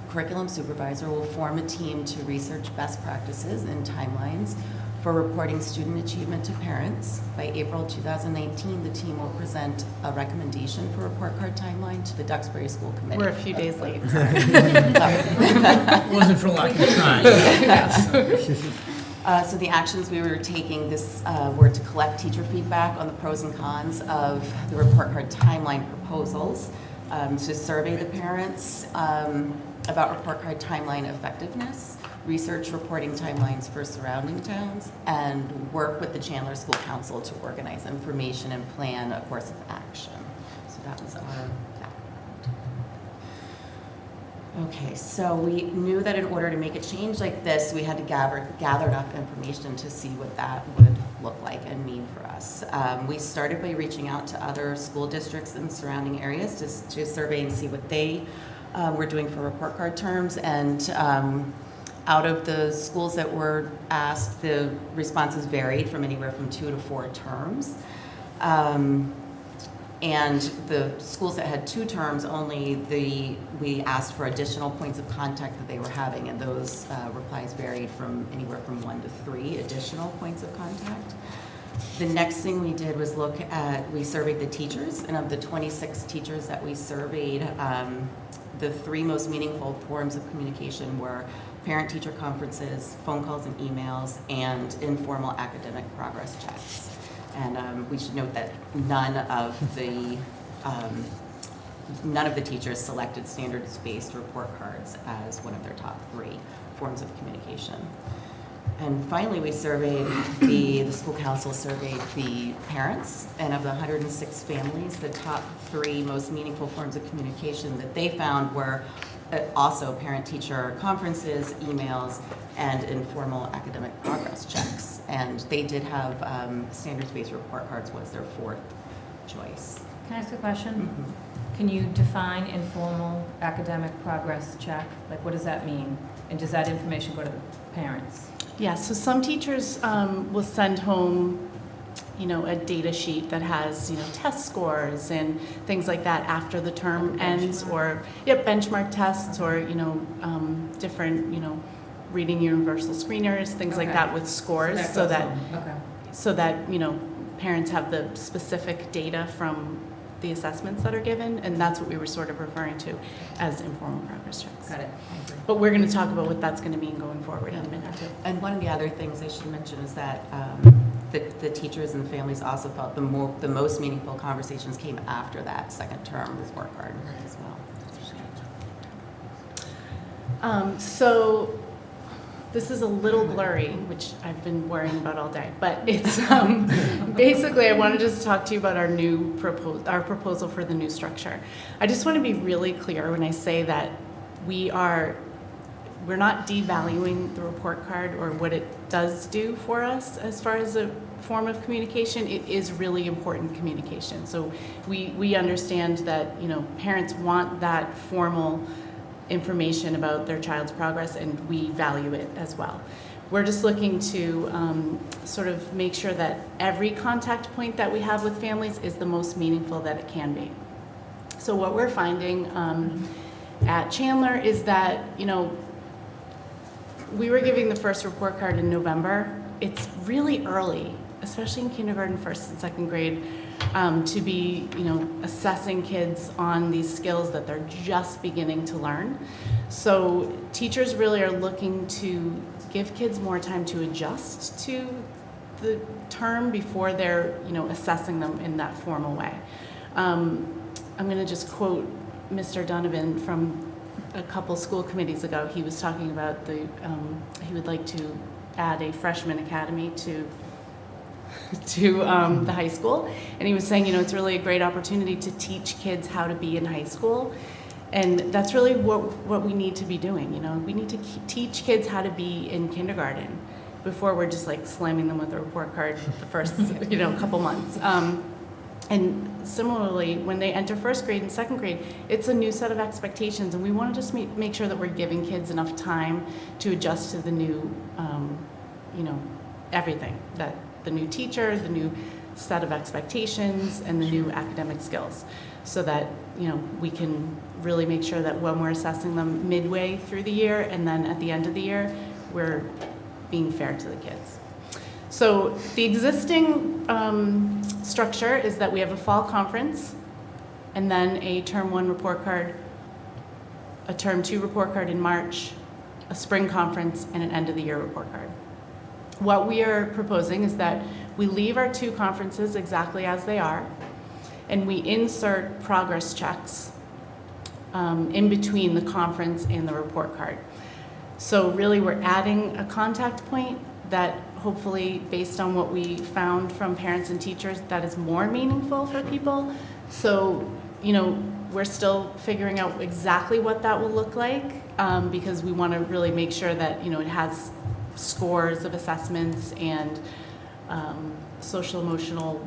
curriculum supervisor will form a team to research best practices and timelines for reporting student achievement to parents. By April 2019, the team will present a recommendation for report card timeline to the Duxbury School Committee. We're a few days late. Wasn't for lack of trying. So the actions we were taking were to collect teacher feedback on the pros and cons of the report card timeline proposals, to survey the parents about report card timeline effectiveness, research reporting timelines for surrounding towns, and work with the Chandler School Council to organize information and plan a course of action. So that was our background. Okay, so we knew that in order to make a change like this, we had to gather enough information to see what that would look like and mean for us. We started by reaching out to other school districts in surrounding areas to survey and see what they were doing for report card terms, and out of the schools that were asked, the responses varied from anywhere from 2 to 4 terms. And the schools that had 2 terms only, we asked for additional points of contact that they were having, and those replies varied from anywhere from 1 to 3 additional points of contact. The next thing we did was we surveyed the teachers, and of the 26 teachers that we surveyed, the 3 most meaningful forms of communication were parent-teacher conferences, phone calls and emails, and informal academic progress checks. And we should note that none of the teachers selected standards-based report cards as one of their top 3 forms of communication. And finally, we surveyed, the school council surveyed the parents, and of the 106 families, the top 3 most meaningful forms of communication that they found were also parent-teacher conferences, emails, and informal academic progress checks. And they did have standards-based report cards was their 4th choice. Can I ask a question? Mm-hmm. Can you define informal academic progress check? Like, what does that mean? And does that information go to the parents? Yeah, so some teachers will send home, a data sheet that has, test scores and things like that after the term ends, or benchmark tests, or different, reading universal screeners, things like that with scores, so that parents have the specific data from the assessments that are given, and that's what we were sort of referring to as informal progress checks. Got it. Thank you. But we're going to talk about what that's going to mean going forward in a minute too. And one of the other things I should mention is that the teachers and the families also felt the most meaningful conversations came after that second term report card as well. So this is a little blurry, which I've been worrying about all day, but it's basically I want to just talk to you about our proposal for the new structure. I just want to be really clear when I say that we're not devaluing the report card or what it does do for us as far as a form of communication. It is really important communication. So we understand that parents want that formal information about their child's progress, and we value it as well. We're just looking to sort of make sure that every contact point that we have with families is the most meaningful that it can be. So what we're finding at Chandler is that, we were giving the first report card in November. It's really early, especially in kindergarten, 1st and 2nd grade, to be, assessing kids on these skills that they're just beginning to learn. So teachers really are looking to give kids more time to adjust to the term before they're, assessing them in that formal way. I'm going to just quote Mr. Donovan from a couple school committees ago. He was talking about he would like to add a freshman academy to the high school, and he was saying, it's really a great opportunity to teach kids how to be in high school, and that's really what we need to be doing. We need to teach kids how to be in kindergarten before we're just like slamming them with a report card the first couple months. And similarly, when they enter 1st grade and 2nd grade, it's a new set of expectations, and we want to just make sure that we're giving kids enough time to adjust to the new, everything, that the new teacher, the new set of expectations, and the new academic skills, so that we can really make sure that when we're assessing them midway through the year and then at the end of the year, we're being fair to the kids. So the existing structure is that we have a fall conference, and then a term 1 report card, a term 2 report card in March, a spring conference, and an end of the year report card. What we are proposing is that we leave our 2 conferences exactly as they are, and we insert progress checks in between the conference and the report card. So really we're adding a contact point that hopefully, based on what we found from parents and teachers, that is more meaningful for people. So, we're still figuring out exactly what that will look like, because we want to really make sure that, it has scores of assessments and social emotional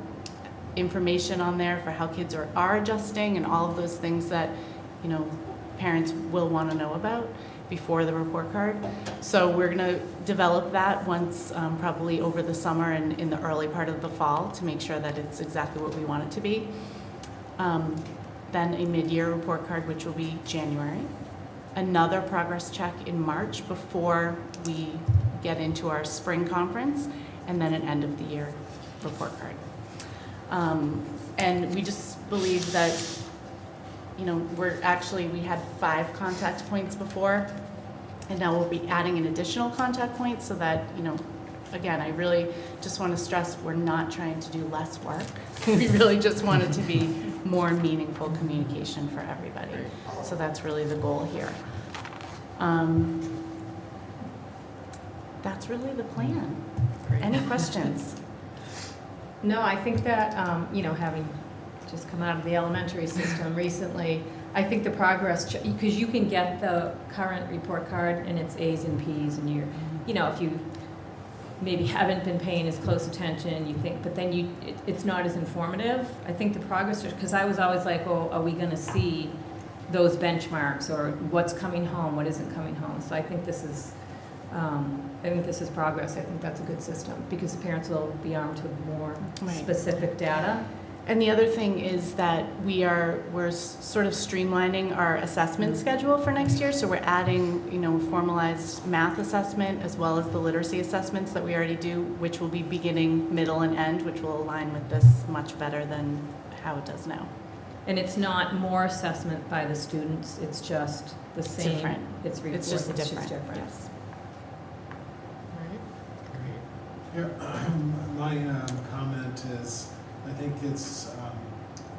information on there for how kids are adjusting, and all of those things that, parents will want to know about before the report card. So we're going to develop that once, probably over the summer and in the early part of the fall, to make sure that it's exactly what we want it to be. Then a mid-year report card, which will be January. Another progress check in March before we get into our spring conference, and then an end of the year report card. And we just believe that, we had 5 contact points before, And now we'll be adding an additional contact point so that, you know, again, I really just want to stress we're not trying to do less work. We really just want it to be more meaningful communication for everybody. So that's really the goal here. That's really the plan. Any questions? No, I think that, you know, having just come out of the elementary system recently, I think the progress, because you can get the current report card and it's A's and P's, and you're, you know, if you maybe haven't been paying as close attention, you think, but then it's not as informative. I think the progress, because I was always like, oh, are we going to see those benchmarks, or what's coming home, what isn't coming home? So I think this is, progress. I think that's a good system, because the parents will be armed with more specific data. And the other thing is that we're sort of streamlining our assessment schedule for next year. So we're adding, you know, formalized math assessment as well as the literacy assessments that we already do, which will be beginning, middle, and end, which will align with this much better than how it does now. And it's not more assessment by the students, it's just the same. Different. It's just different. Yes. Yeah, my comment is, I think it's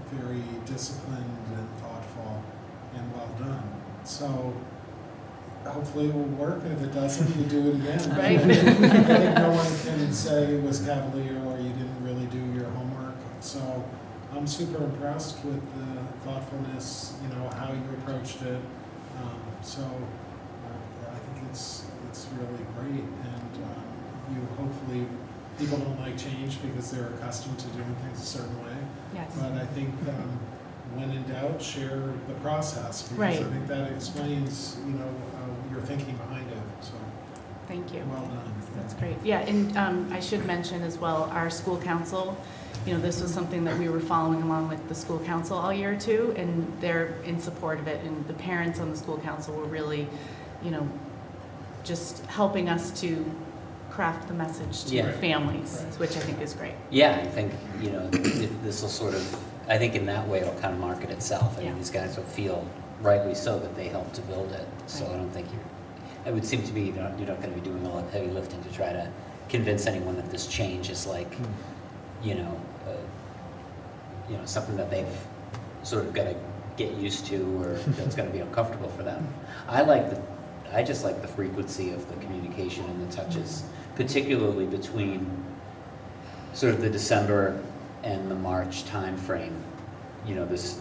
very disciplined and thoughtful and well done. So hopefully it will work, and if it doesn't, you do it again. Right. I think no one can say it was cavalier or you didn't really do your homework. So I'm super impressed with the thoughtfulness, you know, how you approached it. I think it's really great, and you hopefully, people don't like change because they're accustomed to doing things a certain way. Yes. But I think when in doubt, share the process, because Right. I think that explains, you know, your thinking behind it. So Thank you. well done. That's great. Yeah, and I should mention as well, our school council, you know, this was something that we were following along with the school council all year too, and they're in support of it, and the parents on the school council were really, you know, just helping us to craft the message to families, which I think is great. Yeah, I think, you know, this will sort of, I think in that way it'll kind of market itself. I mean, these guys will feel, rightly so, that they helped to build it. So I don't think it would seem to be, you're not going to be doing all that heavy lifting to try to convince anyone that this change is like, you know, something that they've sort of got to get used to, or that's going to be uncomfortable for them. I just like the frequency of the communication and the touches, particularly between sort of the December and the March time frame, you know, this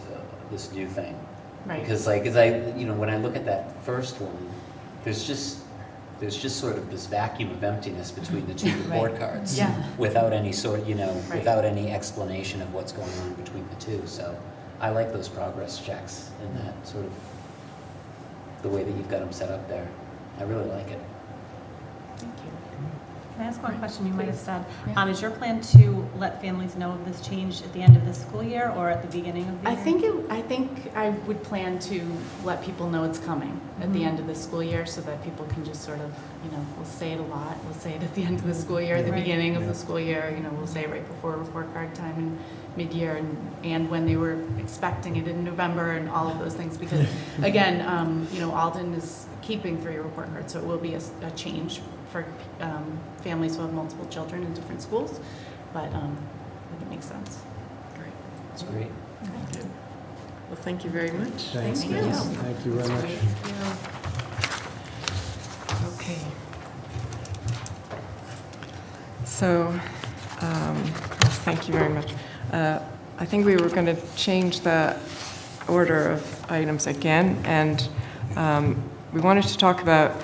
new thing. Right. Because like, when I look at that first one, there's just sort of this vacuum of emptiness between the two report cards, without any sort, without any explanation of what's going on between the two. So I like those progress checks and that sort of the way that you've got them set up there. I really like it. Thank you. Can I ask one question you might have said? Is your plan to let families know of this change at the end of the school year or at the beginning of the year? I think I would plan to let people know it's coming at the end of the school year, so that people can just sort of, you know, we'll say it a lot. We'll say it at the end of the school year, at the beginning of the school year. You know, we'll say it right before report card time and mid-year, and when they were expecting it in November, and all of those things. Because again, you know, Alden is keeping 3 report cards, so it will be a change for families who have multiple children in different schools, but I think it makes sense. Great. That's great. Thank you. Well, thank you very much. Thanks. Thank you. Thank you very much. Okay. So, thank you very much. I think we were going to change the order of items again, and we wanted to talk about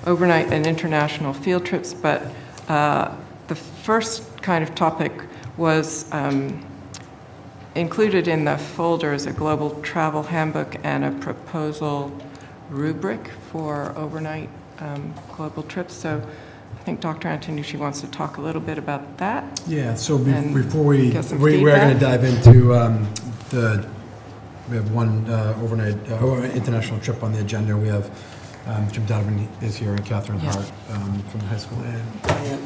overnight and international field trips, but the first kind of topic was included in the folder as a global travel handbook and a proposal rubric for overnight global trips. So I think Dr. Antonucci wants to talk a little bit about that. Yeah, so before we're going feedback. to dive into we have one overnight international trip on the agenda. We have Jim Donovan is here and Catherine Hart from the high school, and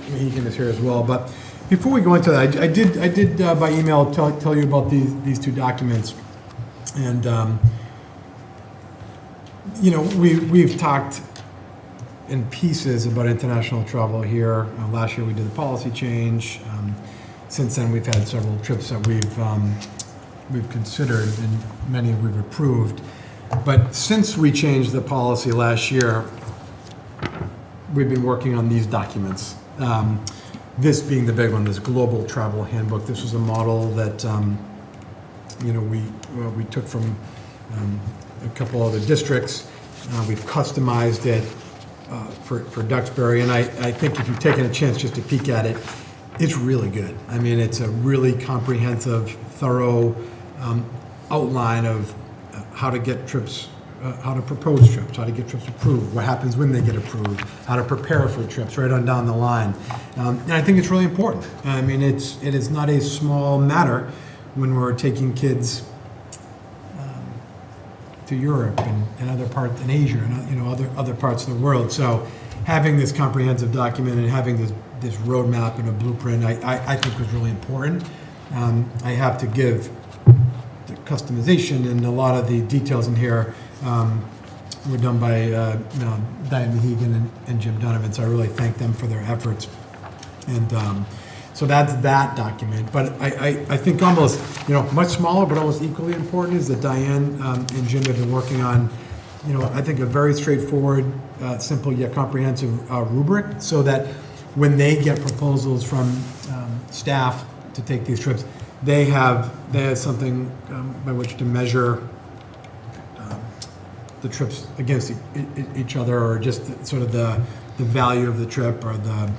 Mehigan is here as well. But before we go into that, I did by email tell you about these 2 documents, and You know, we've talked in pieces about international travel here. Last year we did the policy change. Since then, we've had several trips that we've considered and many we've approved. But since we changed the policy last year, we've been working on these documents. This being the big one, this global travel handbook. This was a model that you know, we took from a couple other districts. We've customized it for Duxbury, and I think if you've taken a chance just to peek at it, it's really good. I mean, it's a really comprehensive, thorough outline of how to get trips, how to propose trips, how to get trips approved, what happens when they get approved, how to prepare for trips right on down the line. And I think it's really important. I mean, it is not a small matter when we're taking kids to Europe and other parts in Asia and, you know, other parts of the world. So having this comprehensive document and having this roadmap and a blueprint, I think was really important. I have to give the customization and a lot of the details in here were done by Diane Mehegan and Jim Donovan, so I really thank them for their efforts. And so that's that document. But I think almost, you know, much smaller but almost equally important is that Diane and Jim have been working on, you know, I think a very straightforward, simple yet comprehensive rubric, so that when they get proposals from staff to take these trips, they have something by which to measure the trips against each other, or just sort of the value of the trip, or the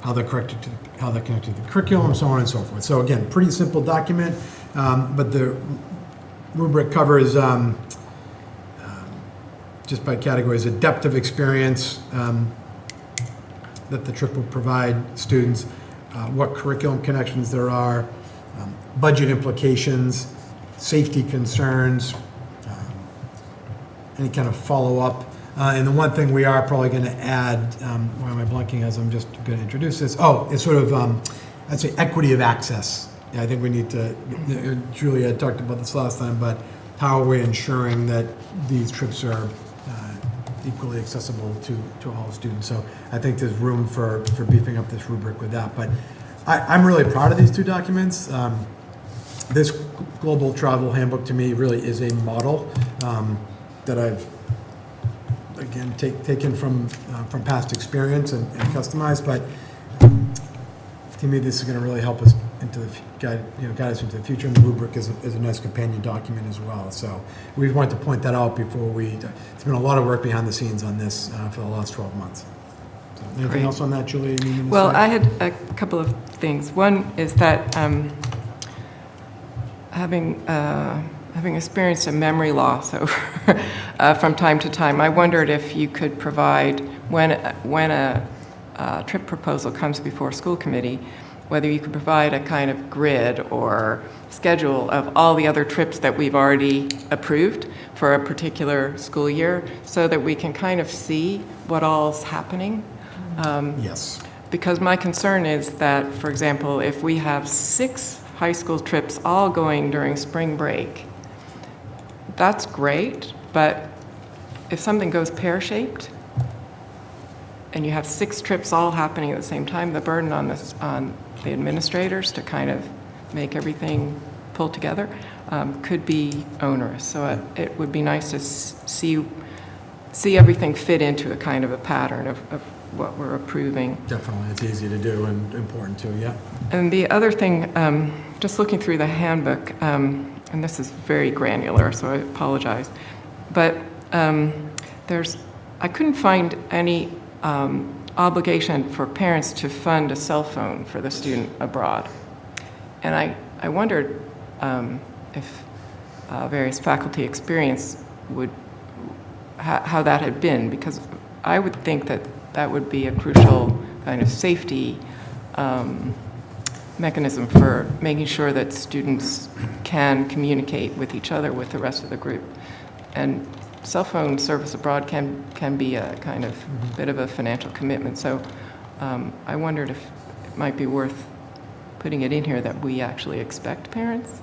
how they're connected to the curriculum, so on and so forth. So again, pretty simple document, but the rubric covers just by categories a depth of experience that the trip will provide students, what curriculum connections there are, budget implications, safety concerns, any kind of follow-up. And the one thing we are probably going to add, why am I blanking as I'm just going to introduce this? Oh, it's sort of, I'd say, equity of access. Yeah, I think we need to, Julia had talked about this last time, but how are we ensuring that these trips are equally accessible to all students? So I think there's room for beefing up this rubric with that. But I'm really proud of these two documents. This global travel handbook to me really is a model that I've, again, taken from past experience and customized, but to me this is going to really help us into the guide us into the future, and the rubric is a nice companion document as well. So we wanted to point that out before it's been a lot of work behind the scenes on this for the last 12 months. So anything Great. else on that, Julie? Well, I had a couple of things. One is that having experienced a memory loss from time to time, I wondered if you could provide, when a trip proposal comes before school committee, whether you could provide a kind of grid or schedule of all the other trips that we've already approved for a particular school year, so that we can kind of see what all's happening. Yes. Because my concern is that, for example, if we have 6 high school trips all going during spring break, that's great, but if something goes pear-shaped and you have 6 trips all happening at the same time, the burden on the administrators to kind of make everything pull together could be onerous. So it would be nice to see everything fit into a kind of a pattern of what we're approving. Definitely, it's easy to do and important too, yeah. And the other thing, just looking through the handbook, and this is very granular, so I apologize, but I couldn't find any obligation for parents to fund a cell phone for the student abroad. And I wondered if various faculty experience how that had been, because I would think that would be a crucial kind of safety mechanism for making sure that students can communicate with each other, with the rest of the group. And cell phone service abroad can be a kind of bit of a financial commitment. So I wondered if it might be worth putting it in here that we actually expect parents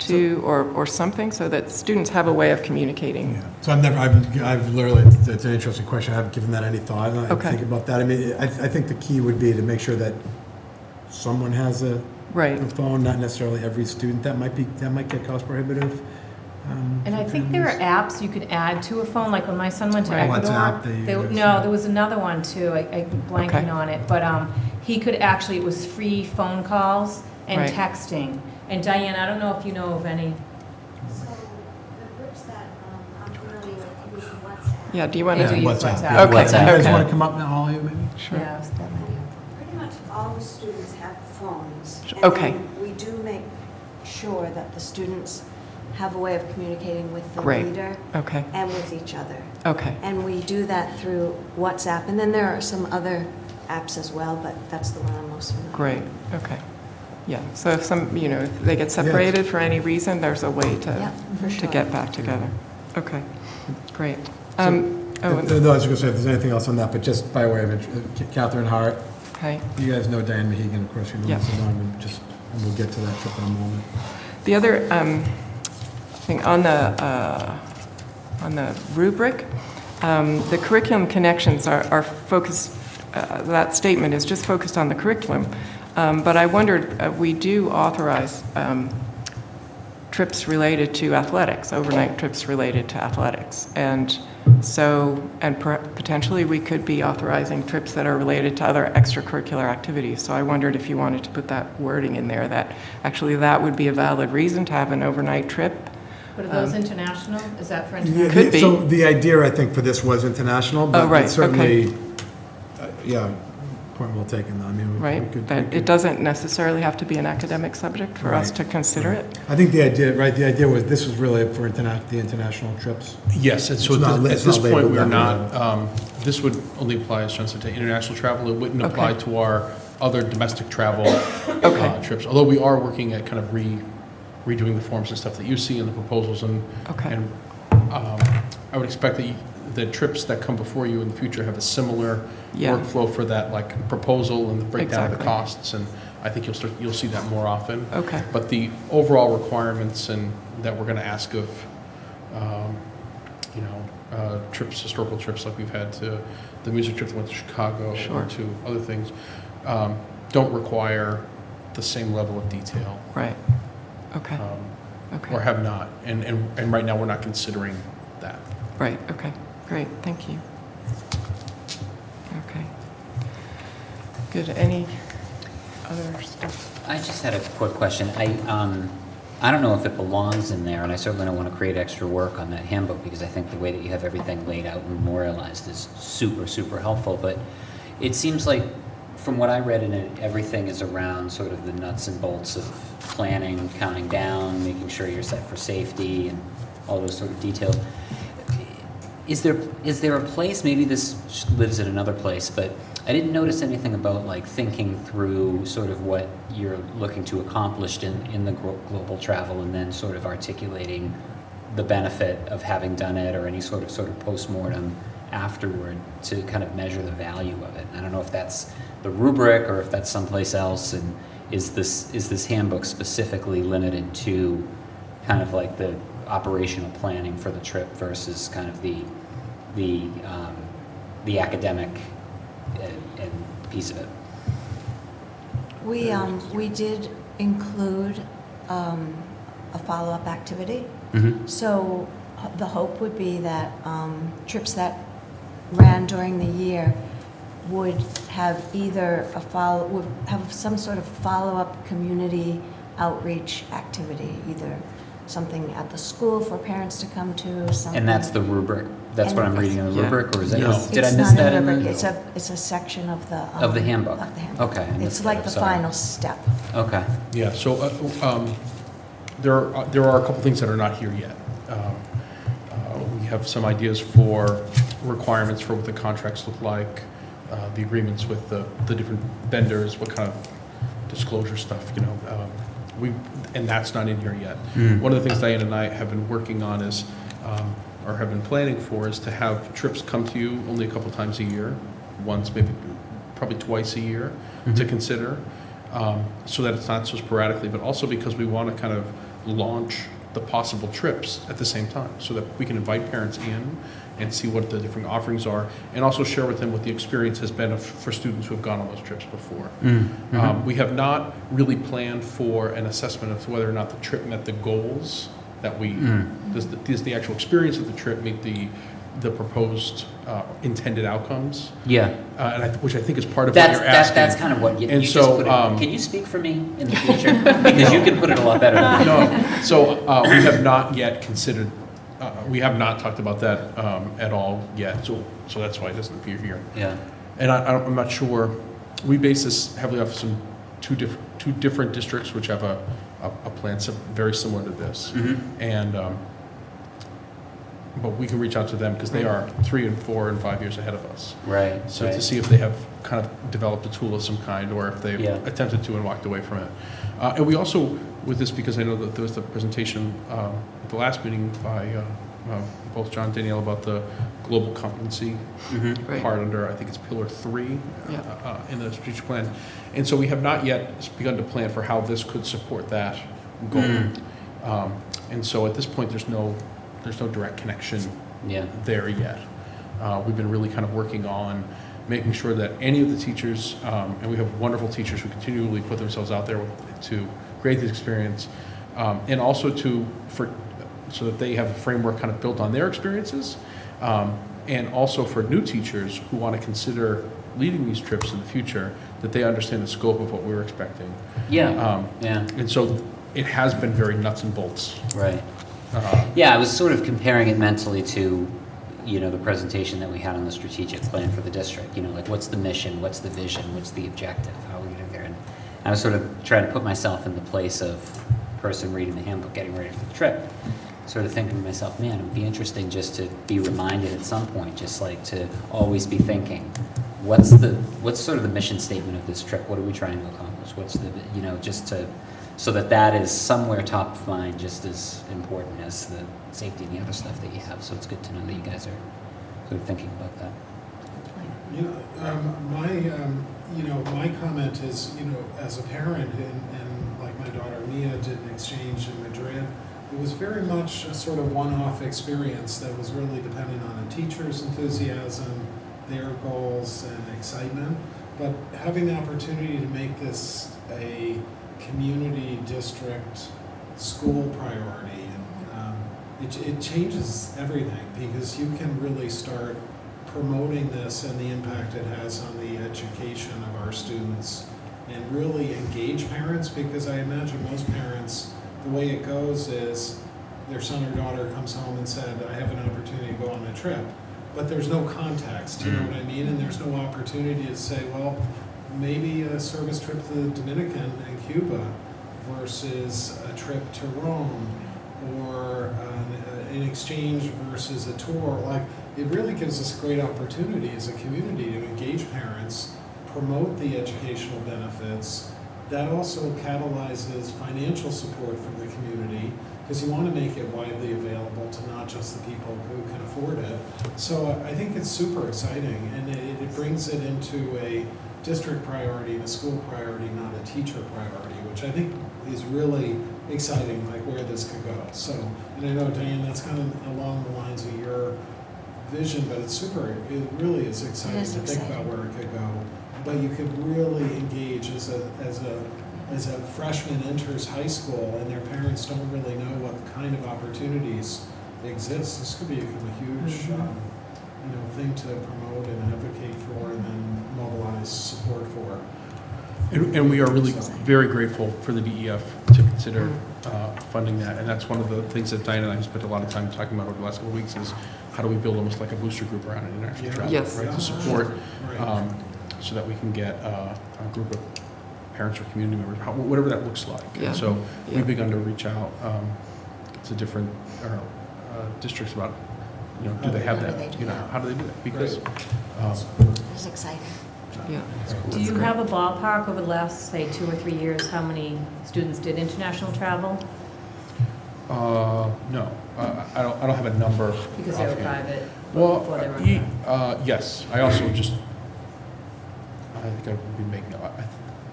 to, or something, so that students have a way of communicating. Yeah. So I've literally, it's an interesting question. I haven't given that any thought. I Okay. think about that. I mean, I think the key would be to make sure that someone has a phone, not necessarily every student. That might get cost prohibitive. And I think there are apps you could add to a phone, like when my son went to Right. Ecuador. WhatsApp they use, No, there was another one too, I'm blanking Okay. on it, but he could actually, it was free phone calls and Right. texting. And Diane, I don't know if you know of any. So the groups that I'm familiar with use WhatsApp. Yeah, do you want They to? do use WhatsApp. WhatsApp. Yeah. Okay. You guys Okay. want to come up now, all of you, maybe? Sure. Yeah, Pretty much all the students have phones. and Okay. then we do make sure that the students have a way of communicating with the Great. leader Okay, and with each other. okay, And we do that through WhatsApp. And then there are some other apps as well, but that's the one I'm most familiar with. great, okay. Yeah, so if if they get separated for any reason, there's a way Yeah, for to sure. get back together. Okay, great. No, I was And- going to say if there's anything else on that, but just by way of Catherine Hart, Okay. you guys know Diane Mahegan, of course, you know Yeah. Mrs. Donovan, and we'll get to that trip in a moment. The other thing on the rubric, the curriculum connections are focused. That statement is just focused on the curriculum, but I wondered, we do authorize trips related to athletics, overnight trips related to athletics, and potentially we could be authorizing trips that are related to other extracurricular activities. So I wondered if you wanted to put that wording in there, that actually that would be a valid reason to have an overnight trip. But are those international? Is that for Yeah, international? Could be. So the idea, I think, for this was international, but right, it's certainly, yeah, point well taken, though. I mean, we Right, could- that we it could- doesn't necessarily have to be an academic subject for us Right, to consider it. I think the idea was this was really for the international trips. Yes, and so It's not at li- this it's not point, labeled we're that not, this would only apply, as John said, to international travel. It wouldn't apply Okay. to our other domestic travel Okay. trips. Although we are working at kind of redoing the forms and stuff that you see in the proposals, and Okay. I would expect that the trips that come before you in the future have a similar Yeah. workflow for that, like proposal and the breakdown of the Exactly. costs, and I think you'll see that more often. Okay, But the overall requirements and that we're going to ask of, trips, historical trips like we've had to the music trip that went to Chicago Sure. or to other things, don't require the same level of detail. right, okay, okay. Or have not, and right now we're not considering that. Right, okay, great, thank you. Okay. Good, any other stuff? I just had a quick question. I don't know if it belongs in there, and I certainly don't want to create extra work on that handbook, because I think the way that you have everything laid out and memorialized is super, super helpful. But it seems like, from what I read in it, everything is around sort of the nuts and bolts of planning, counting down, making sure you're set for safety, and all those sort of details. Is there a place, maybe this lives at another place, but I didn't notice anything about like thinking through sort of what you're looking to accomplish in the global travel, and then sort of articulating the benefit of having done it, or any sort of postmortem afterward to kind of measure the value of it. I don't know if that's the rubric or if that's someplace else, and is this handbook specifically limited to kind of like the operational planning for the trip versus kind of the academic and piece of it? We did include a follow-up activity. Mm-hmm. So the hope would be that trips that ran during the year would have either would have some sort of follow-up community outreach activity, either something at the school for parents to come to, something. And that's the rubric. That's what I'm reading in the Yeah. rubric, or is that? No. Did I It's miss not that a in rubric, the? it's a section of the. Of the handbook. Of the handbook. Okay, I missed It's like that, the sorry. final step. Okay. Yeah, so there are a couple things that are not here yet. We have some ideas for requirements for what the contracts look like, the agreements with the different vendors, what kind of disclosure stuff, and that's not in here yet. One of the things Diane and I have been working on is, or have been planning for, is to have trips come to you only a couple times a year, once, maybe probably twice a year, to consider. so that it's not so sporadically, but also because we want to kind of launch the possible trips at the same time, so that we can invite parents in and see what the different offerings are, and also share with them what the experience has been for students who have gone on those trips before. We have not really planned for an assessment of whether or not the trip met the goals that we, does the actual experience of the trip meet the proposed intended outcomes? Yeah. Which I think is part of what you're asking. That's kind of what you, and you so, just put it. Can you speak for me in the future? Because you can put it a lot better than me. No, so we have not yet considered, we have not talked about that at all yet, so that's why it doesn't appear here. Yeah. And I'm not sure, we base this heavily off of two different districts which have a plan very similar to this. And but we can reach out to them because they are 3 and 4 and 5 years ahead of us. Right. So to see if they have kind of developed a tool of some kind, or if they've attempted to and walked away from it. And we also, with this, because I know that there was the presentation at the last meeting by both John and Danielle about the global competency part under, I think it's Pillar 3 in the strategic plan. And so we have not yet begun to plan for how this could support that goal. And so at this point, there's no direct connection there yet. We've been really kind of working on making sure that any of the teachers, and we have wonderful teachers who continually put themselves out there to create this experience, and also so that they have a framework kind of built on their experiences, and also for new teachers who want to consider leading these trips in the future, that they understand the scope of what we're expecting. And so it has been very nuts and bolts. Right. Yeah, I was sort of comparing it mentally to, the presentation that we had on the strategic plan for the district. Like, what's the mission, what's the vision, what's the objective, how are we going to get there? And I was sort of trying to put myself in the place of the person reading the handbook, getting ready for the trip, sort of thinking to myself, man, it would be interesting just to be reminded at some point, just like to always be thinking, what's sort of the mission statement of this trip? What are we trying to accomplish? What's the, just to, so that is somewhere top of mind, just as important as the safety and the other stuff that you have. So it's good to know that you guys are sort of thinking about that. My comment is, as a parent, and like my daughter Mia did an exchange in Madrid, it was very much a sort of one-off experience that was really dependent on a teacher's enthusiasm, their goals and excitement. But having the opportunity to make this a community district school priority, it changes everything, because you can really start promoting this and the impact it has on the education of our students, and really engage parents, because I imagine most parents, the way it goes is their son or daughter comes home and said, I have an opportunity to go on a trip, but there's no context, you know what I mean? And there's no opportunity to say, well, maybe a service trip to the Dominican and Cuba versus a trip to Rome, or an exchange versus a tour. Like, it really gives us a great opportunity as a community to engage parents, promote the educational benefits. That also catalyzes financial support from the community, because you want to make it widely available to not just the people who can afford it. So I think it's super exciting, and it brings it into a district priority and a school priority, not a teacher priority, which I think is really exciting, like where this could go. So, and I know, Diane, that's kind of along the lines of your vision, but it really is exciting to think about where it could go. But you could really engage as a freshman enters high school and their parents don't really know what kind of opportunities exist. This could become a huge thing to promote and advocate for, and then mobilize support for. And we are really very grateful for the DEF to consider funding that. And that's one of the things that Diane and I have spent a lot of time talking about over the last couple of weeks, is how do we build almost like a booster group around international travel, right? To support, so that we can get a group of parents or community members, whatever that looks like. And so we've begun to reach out to different districts about, do they have that? How do they do that? Because It's exciting. Yeah. Do you have a ballpark over the last, say, 2 or 3 years, how many students did international travel? No, I don't have a number. Because they were private. Well, Before they were yes. I also I think I would be making.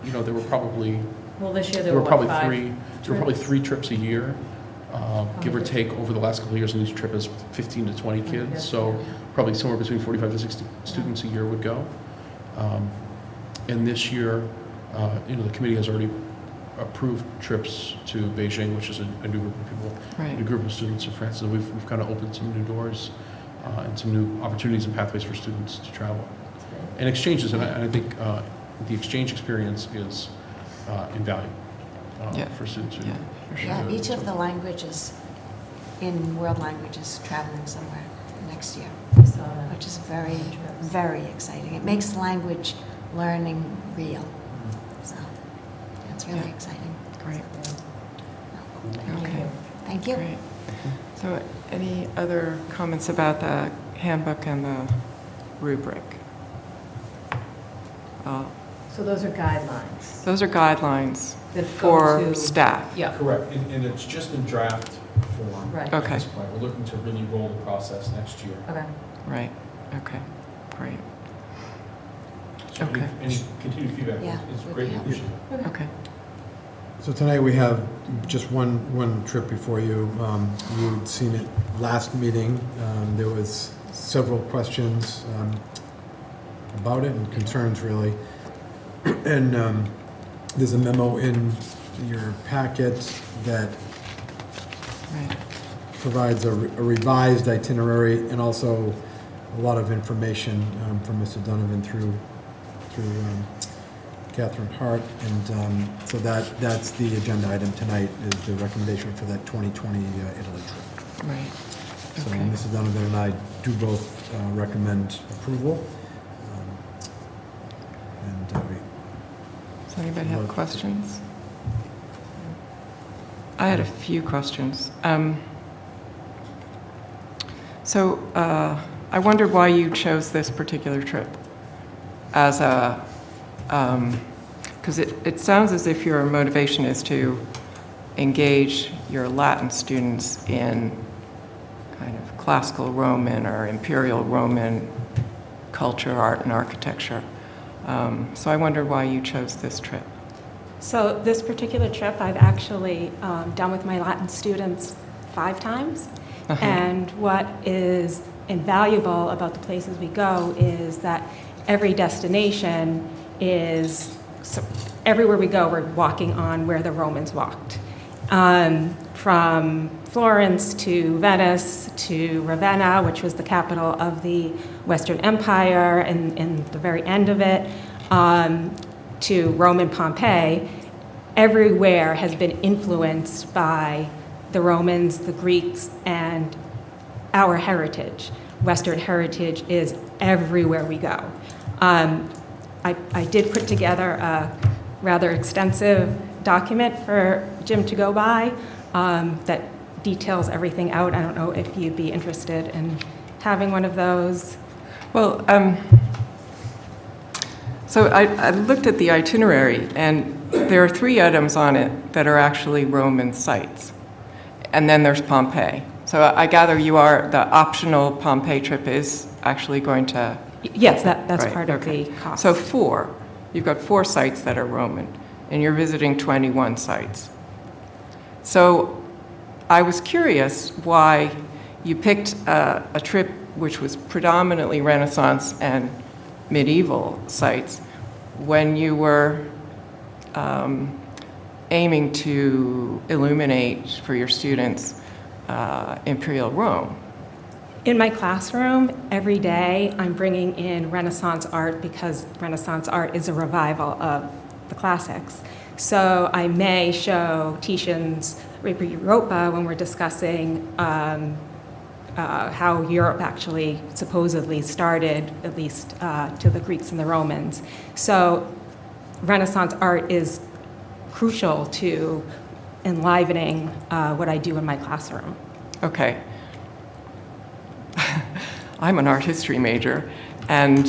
you know, there were probably Well, this year there were probably what, 5 three. There were probably 3 trips a year, give or take, over the last couple of years. And each trip is 15 to 20 kids, so probably somewhere between 45 to 60 students a year would go. And this year, you know, the committee has already approved trips to Beijing, which is a new group of people, Right. a new group of students in France. So we've kind of opened some new doors and some new opportunities and pathways for students to travel. And exchanges, and I think the exchange experience is invaluable for students who Yeah, do it. each of the languages in world languages traveling somewhere next year, which is very, very exciting. It makes language learning real. So it's really exciting. Great. Thank Okay. you. Thank you. Great. So any other comments about the handbook and the rubric? So those are guidelines. Those are guidelines That go for to- staff. Yeah. Correct, and it's just in draft form Right. at Okay. this point. We're looking to really roll the process next year. Okay. Right, okay, great, So Okay. any continued feedback Yeah, is would greatly be appreciated. okay. So tonight we have just one trip before you. You'd seen it last meeting. There was several questions about it and concerns really. And there's a memo in your packet that Right. provides a revised itinerary and also a lot of information from Mr. Donovan through Catherine Hart. And so that's the agenda item tonight, is the recommendation for that 2020 Italy trip. Right, So okay. Mrs. Donovan and I do both recommend approval. And Does anybody have questions? I had a few questions. So I wondered why you chose this particular trip as a, because it sounds as if your motivation is to engage your Latin students in kind of classical Roman or imperial Roman culture, art, and architecture. So I wondered why you chose this trip. So this particular trip I've actually done with my Latin students 5 times. Uh-huh. And what is invaluable about the places we go is that every destination is, so everywhere we go, we're walking on where the Romans walked. From Florence to Venice to Ravenna, which was the capital of the Western Empire, and the very end of it, to Rome and Pompeii, everywhere has been influenced by the Romans, the Greeks, and our heritage. Western heritage is everywhere we go. I did put together a rather extensive document for Jim to go by that details everything out. I don't know if you'd be interested in having one of those. Well, so I looked at the itinerary, and there are 3 items on it that are actually Roman sites. And then there's Pompeii. So I gather the optional Pompeii trip is actually going to... Yes, that's Right, part of okay. the cost. So 4. You've got 4 sites that are Roman, and you're visiting 21 sites. So I was curious why you picked a trip which was predominantly Renaissance and medieval sites when you were aiming to illuminate for your students Imperial Rome. In my classroom, every day, I'm bringing in Renaissance art because Renaissance art is a revival of the classics. So I may show Titian's Ripa Europa when we're discussing how Europe actually supposedly started, at least to the Greeks and the Romans. So Renaissance art is crucial to enlivening what I do in my classroom. Okay. I'm an art history major, and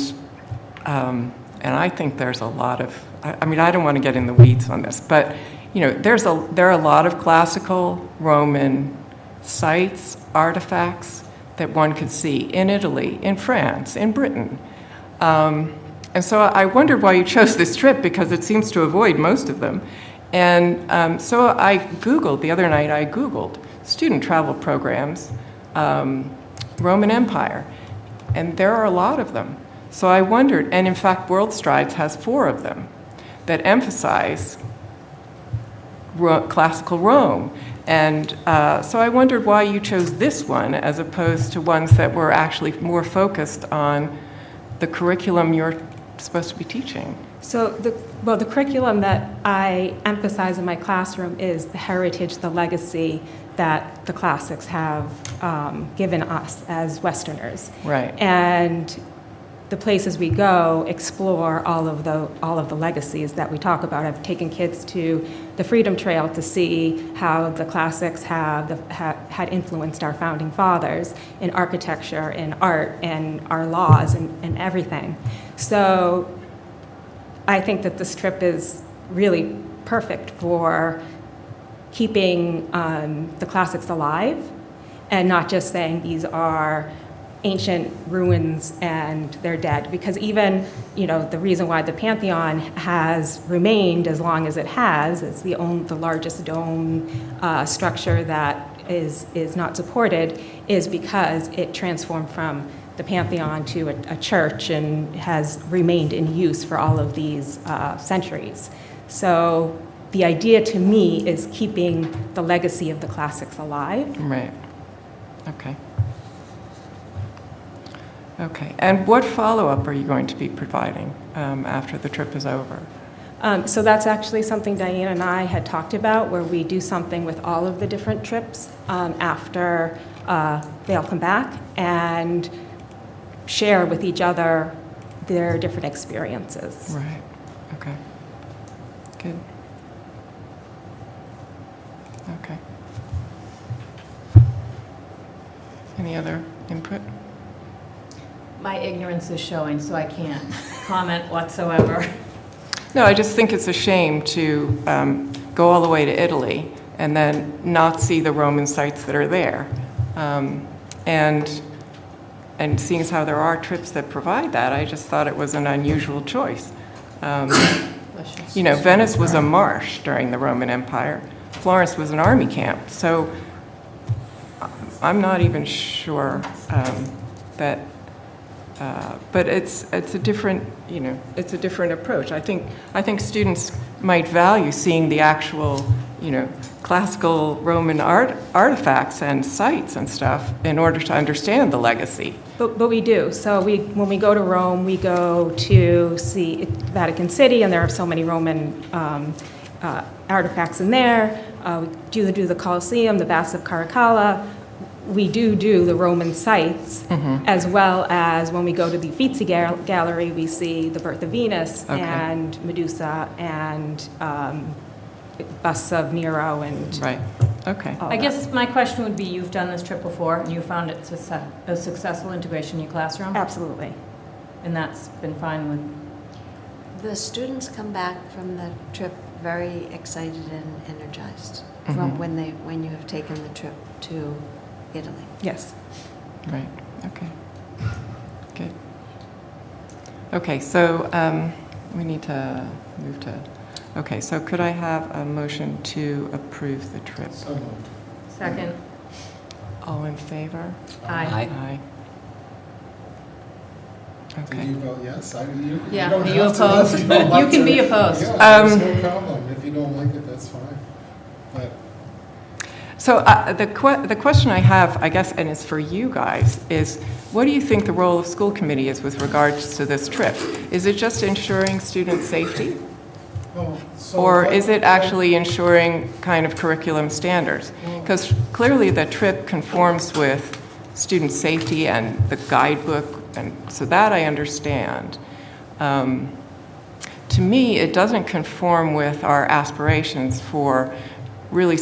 I think there's a lot of, I mean, I don't want to get in the weeds on this, but, you know, there are a lot of classical Roman sites, artifacts that one could see in Italy, in France, in Britain. And so I wondered why you chose this trip, because it seems to avoid most of them. And so I Googled, the other night I Googled student travel programs, Roman Empire, and there are a lot of them. So I wondered, and in fact World Strides has 4 of them that emphasize classical Rome. And so I wondered why you chose this one as opposed to ones that were actually more focused on the curriculum you're supposed to be teaching. So the curriculum that I emphasize in my classroom is the heritage, the legacy that the classics have given us as Westerners. Right. And the places we go explore all of the legacies that we talk about. I've taken kids to the Freedom Trail to see how the classics had influenced our founding fathers in architecture, in art, and our laws, and everything. So I think that this trip is really perfect for keeping the classics alive and not just saying these are ancient ruins and they're dead, because even, you know, the reason why the Pantheon has remained as long as it has, it's the largest dome structure that is not supported, is because it transformed from the Pantheon to a church and has remained in use for all of these centuries. So the idea to me is keeping the legacy of the classics alive. Right. Okay. Okay. And what follow-up are you going to be providing after the trip is over? So that's actually something Diane and I had talked about, where we do something with all of the different trips after they all come back and share with each other their different experiences. Right. Okay. Good. Okay. Any other input? My ignorance is showing, so I can't comment whatsoever. No, I just think it's a shame to go all the way to Italy and then not see the Roman sites that are there. And seeing as how there are trips that provide that, I just thought it was an unusual choice. You know, Venice was a marsh during the Roman Empire. Florence was an army camp. So I'm not even sure that, but it's a different, you know, it's a different approach. I think students might value seeing the actual, you know, classical Roman artifacts and sites and stuff in order to understand the legacy. But we do. So when we go to Rome, we go to see Vatican City, and there are so many Roman artifacts in there. We do the Colosseum, the Baths of Caracalla. We do the Roman sites, as well as when we go to the Uffizi Gallery, we see the Birth of Venus and Medusa and busts of Nero and right. Okay. I guess my question would be, you've done this trip before and you found it a successful integration in your classroom? Absolutely. And that's been fine with? The students come back from the trip very excited and energized from when you have taken the trip to Italy. Yes. Right. Okay. Good. Okay, so we need to move to. Okay, so could I have a motion to approve the trip? So moved. Second. All in favor? Aye. Aye. Okay. Did you vote yes? Yeah, don't are you have to opposed? if you don't like You can to. be opposed. Yeah, there's no problem. If you don't like it, that's fine. But So the question I have, I guess, and it's for you guys, is what do you think the role of school committee is with regards to this trip? Is it just ensuring student safety? Or is it actually ensuring kind of curriculum standards? Because clearly the trip conforms with student safety and the guidebook, and so that I understand. To me, it doesn't conform with our aspirations for really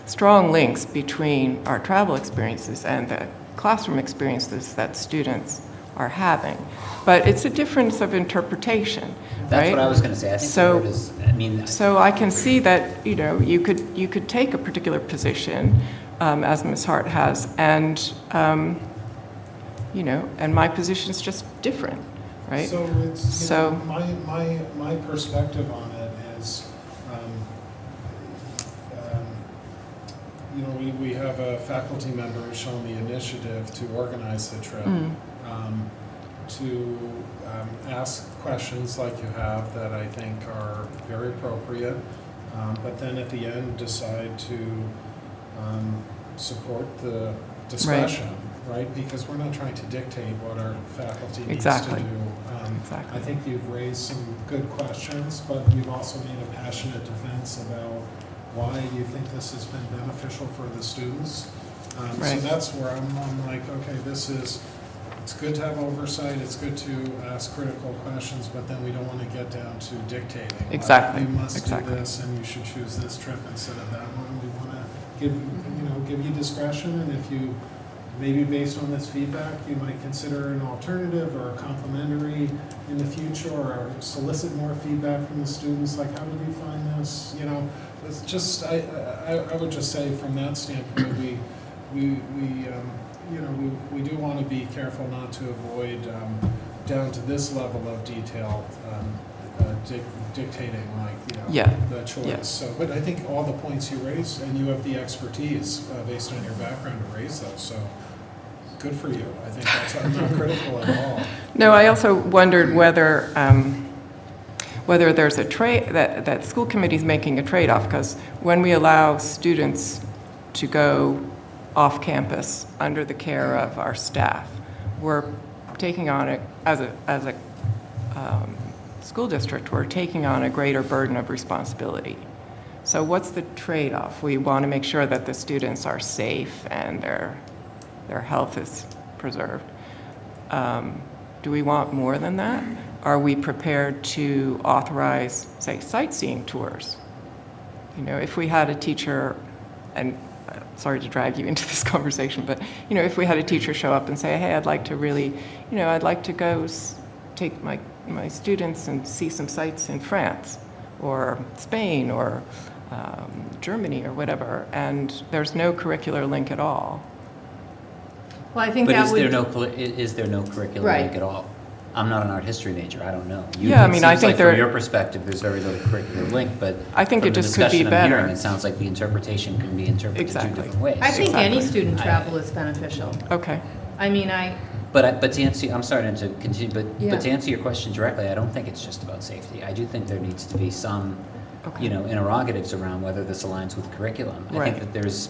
strong links between our travel experiences and the classroom experiences that students are having. But it's a difference of interpretation. That's right? what I was going to say. I think the word is, I mean, So I can see that, you know, you could take a particular position, as Ms. Hart has, and, you know, and my position is just different. right? So it's, So- my perspective on it is, we have a faculty member who's shown the initiative to organize the trip, to ask questions like you have that I think are very appropriate, but then at the end decide to support the discussion, right? Because we're not trying to dictate what our faculty needs Exactly. to do. Exactly. I think you've raised some good questions, but you've also made a passionate defense about why you think this has been beneficial for the students. So Right. that's where I'm like, okay, it's good to have oversight, it's good to ask critical questions, but then we don't want to get down to dictating. like, Exactly. you must Exactly. do this, and you should choose this trip instead of that one. We want to give you discretion, and if you, maybe based on this feedback, you might consider an alternative or a complementary in the future, or solicit more feedback from the students, like, how did you find this? It's just, I would just say from that standpoint, we do want to be careful not to avoid down to this level of detail dictating the choice. Yeah. So, but I think all the points you raise, and you have the expertise based on your background to raise those. So good for you. I think I'm not critical at all. No, I also wondered whether there's a trade, that school committee's making a trade-off, because when we allow students to go off campus under the care of our staff, we're taking on as a school district, we're taking on a greater burden of responsibility. So what's the trade-off? We want to make sure that the students are safe and their health is preserved. Do we want more than that? Are we prepared to authorize, say, sightseeing tours? If we had a teacher, and sorry to drag you into this conversation, but if we had a teacher show up and say, hey, I'd like to really, I'd like to go take my students and see some sites in France or Spain or Germany or whatever, and there's no curricular link at all. Well, I think But that is there no curriculum Right. link at all? I'm not an art history major, I don't know. Yeah, I mean, I It seems think like there- from your perspective, there's very little curricular link, but I think from it the just could be discussion I'm better. hearing, it sounds like the interpretation can be interpreted Exactly. two different ways. I think any Exactly. student travel is beneficial. Okay. I mean, But to answer, I'm sorry to continue, Yeah. but to answer your question directly, I don't think it's just about safety. I do think there needs to be some, Okay. interrogatives around whether this aligns with curriculum. I Right. think that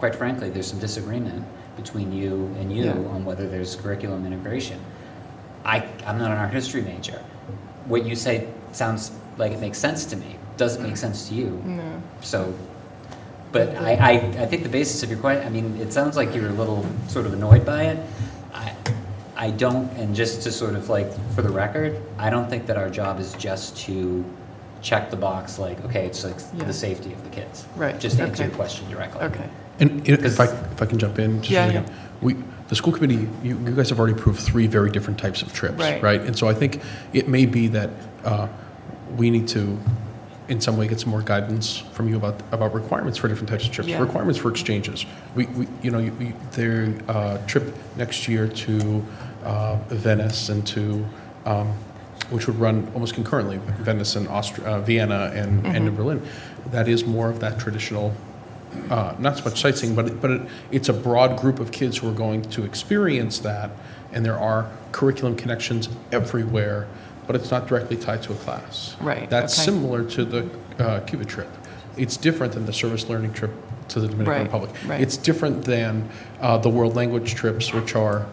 quite frankly, there's some disagreement between you and you Yeah. on whether there's curriculum integration. I'm not an art history major. What you say sounds like it makes sense to me. Does it make sense to you? No. So, but I think the basis of your question, I mean, it sounds like you're a little sort of annoyed by it. I don't, and just to sort of for the record, I don't think that our job is just to check the box okay, it's Yeah. the safety of the kids. Right. Just to answer Okay. your question directly. Okay. And if I can jump in, just Yeah, a second. The school committee, you guys have already approved 3 very different types of trips, Right. And so I think it may be that we need to, in some way, get some more guidance from you about requirements for different types of trips, Yeah. requirements for exchanges. Their trip next year to Venice and to, which would run almost concurrently, Venice and Vienna and Berlin. That is more of that traditional. Not so much sightseeing, but it's a broad group of kids who are going to experience that, and there are curriculum connections everywhere, but it's not directly tied to a class. Right, That's okay. similar to the Cuba trip. It's different than the service learning trip to the Dominican Right, Republic. right. It's different than the world language trips, which are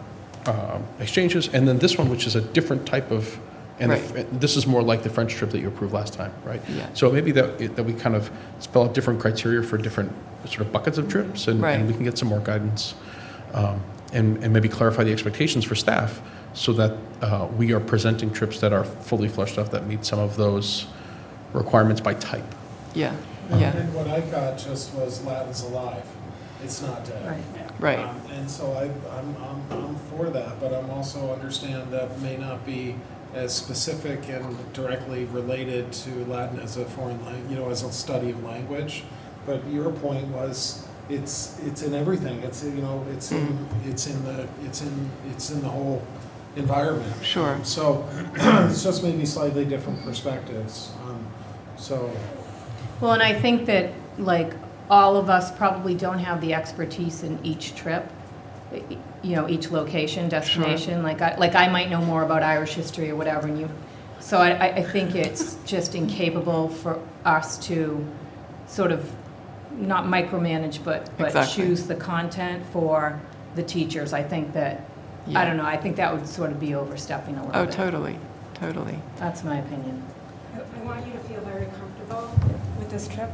exchanges, and then this one, which is a different type of. And Right. this is more like the French trip that you approved last time, right? Yeah. So maybe that we kind of spell out different criteria for different sort of buckets of trips, and Right. we can get some more guidance, and maybe clarify the expectations for staff, so that we are presenting trips that are fully fleshed out, that meet some of those requirements by type. Yeah. Yeah. And what I got just was Latin's alive. It's not dead. Right. And so I'm for that, but I'm also understand that may not be as specific and directly related to Latin as a foreign language, as a study of language. But your point was it's in everything. It's in the whole environment. Sure. So it's just maybe slightly different perspectives. So, Well, and I think that, like, all of us probably don't have the expertise in each trip, you know, each location, destination. Like I might know more about Irish history or whatever, and so I think it's just incapable for us to sort of not micromanage, but Exactly. choose the content for the teachers. I think that, I don't know, I think that would sort of be overstepping a little Oh, bit. totally, totally. That's my opinion. I want you to feel very comfortable with this trip.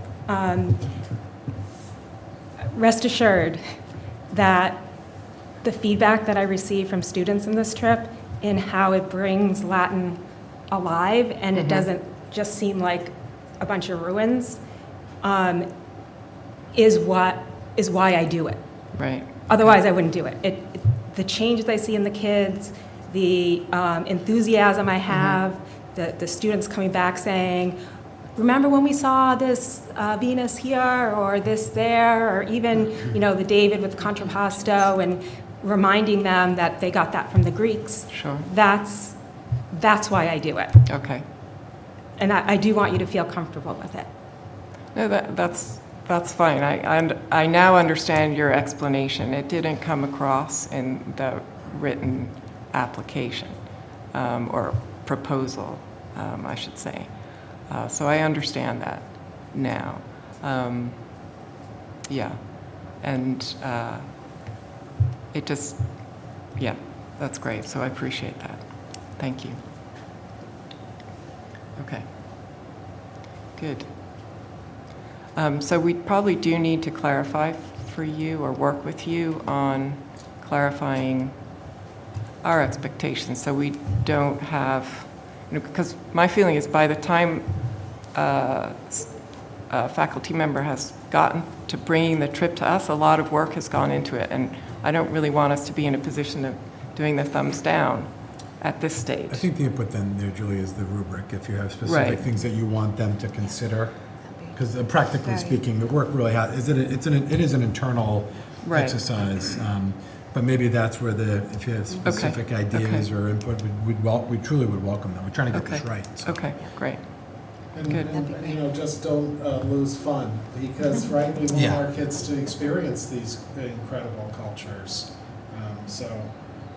Rest assured that the feedback that I receive from students in this trip and how it brings Latin alive and it doesn't just seem like a bunch of ruins is why I do it. Right. Otherwise, I wouldn't do it. The changes I see in the kids, the enthusiasm I have, the students coming back saying, remember when we saw this Venus here or this there, or even, you know, the David with contrapposto, and reminding them that they got that from the Greeks. Sure. That's why I do it. Okay. And I do want you to feel comfortable with it. No, that's fine. I now understand your explanation. It didn't come across in the written application or proposal, I should say. So I understand that now. Yeah. And it just, yeah, that's great. So I appreciate that. Thank you. Okay. Good. So we probably do need to clarify for you or work with you on clarifying our expectations so we don't have, you know, because my feeling is by the time a faculty member has gotten to bringing the trip to us, a lot of work has gone into it, and I don't really want us to be in a position of doing the thumbs down at this stage. I think the input then there, Julie, is the rubric. If you have specific Right. things that you want them to consider, because practically speaking, the work really it is an internal Right. exercise. But maybe that's where if you have specific ideas or input, we truly would welcome them. We're trying to get this right. So. Okay, great. and, Good. and, you know, just don't lose fun, because right, we want our kids to experience these incredible cultures. So,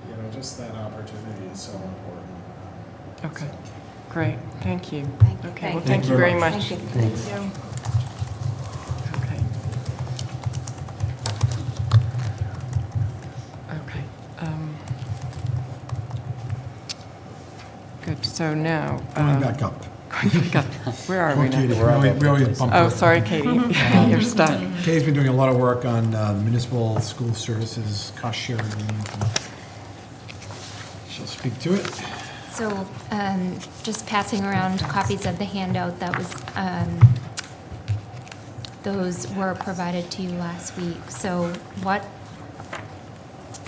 you know, just that opportunity is so important. Okay, great. Thank you. Thank you. Okay, well, thank you very much. Thank you. Okay. Okay. Good, so now. Going back up. Where are we now? Katie, we always bump Oh, her. sorry, Katie. You're stuck. Katie's been doing a lot of work on municipal school services cost sharing. She'll speak to it. So just passing around copies of the handout that was, those were provided to you last week. So what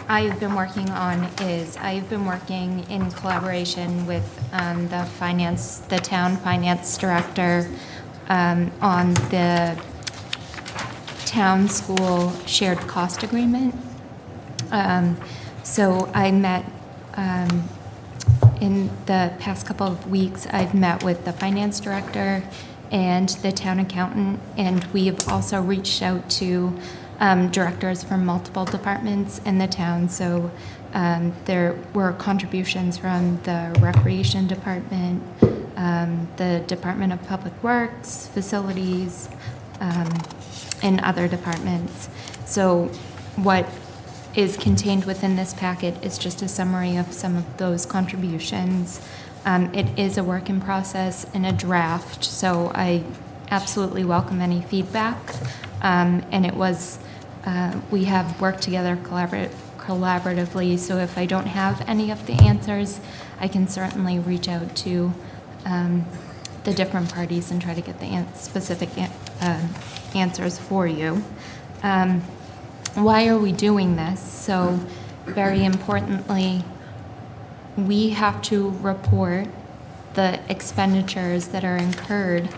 I've been working on is I've been working in collaboration with the town finance director on the town school shared cost agreement. So I met in the past couple of weeks, I've met with the finance director and the town accountant, and we've also reached out to directors from multiple departments in the town. So there were contributions from the recreation department, the Department of Public Works, facilities, and other departments. So what is contained within this packet is just a summary of some of those contributions. It is a work in process and a draft, so I absolutely welcome any feedback. And it was, we have worked together collaboratively, so if I don't have any of the answers, I can certainly reach out to the different parties and try to get the specific answers for you. Why are we doing this? So, very importantly, we have to report the expenditures that are incurred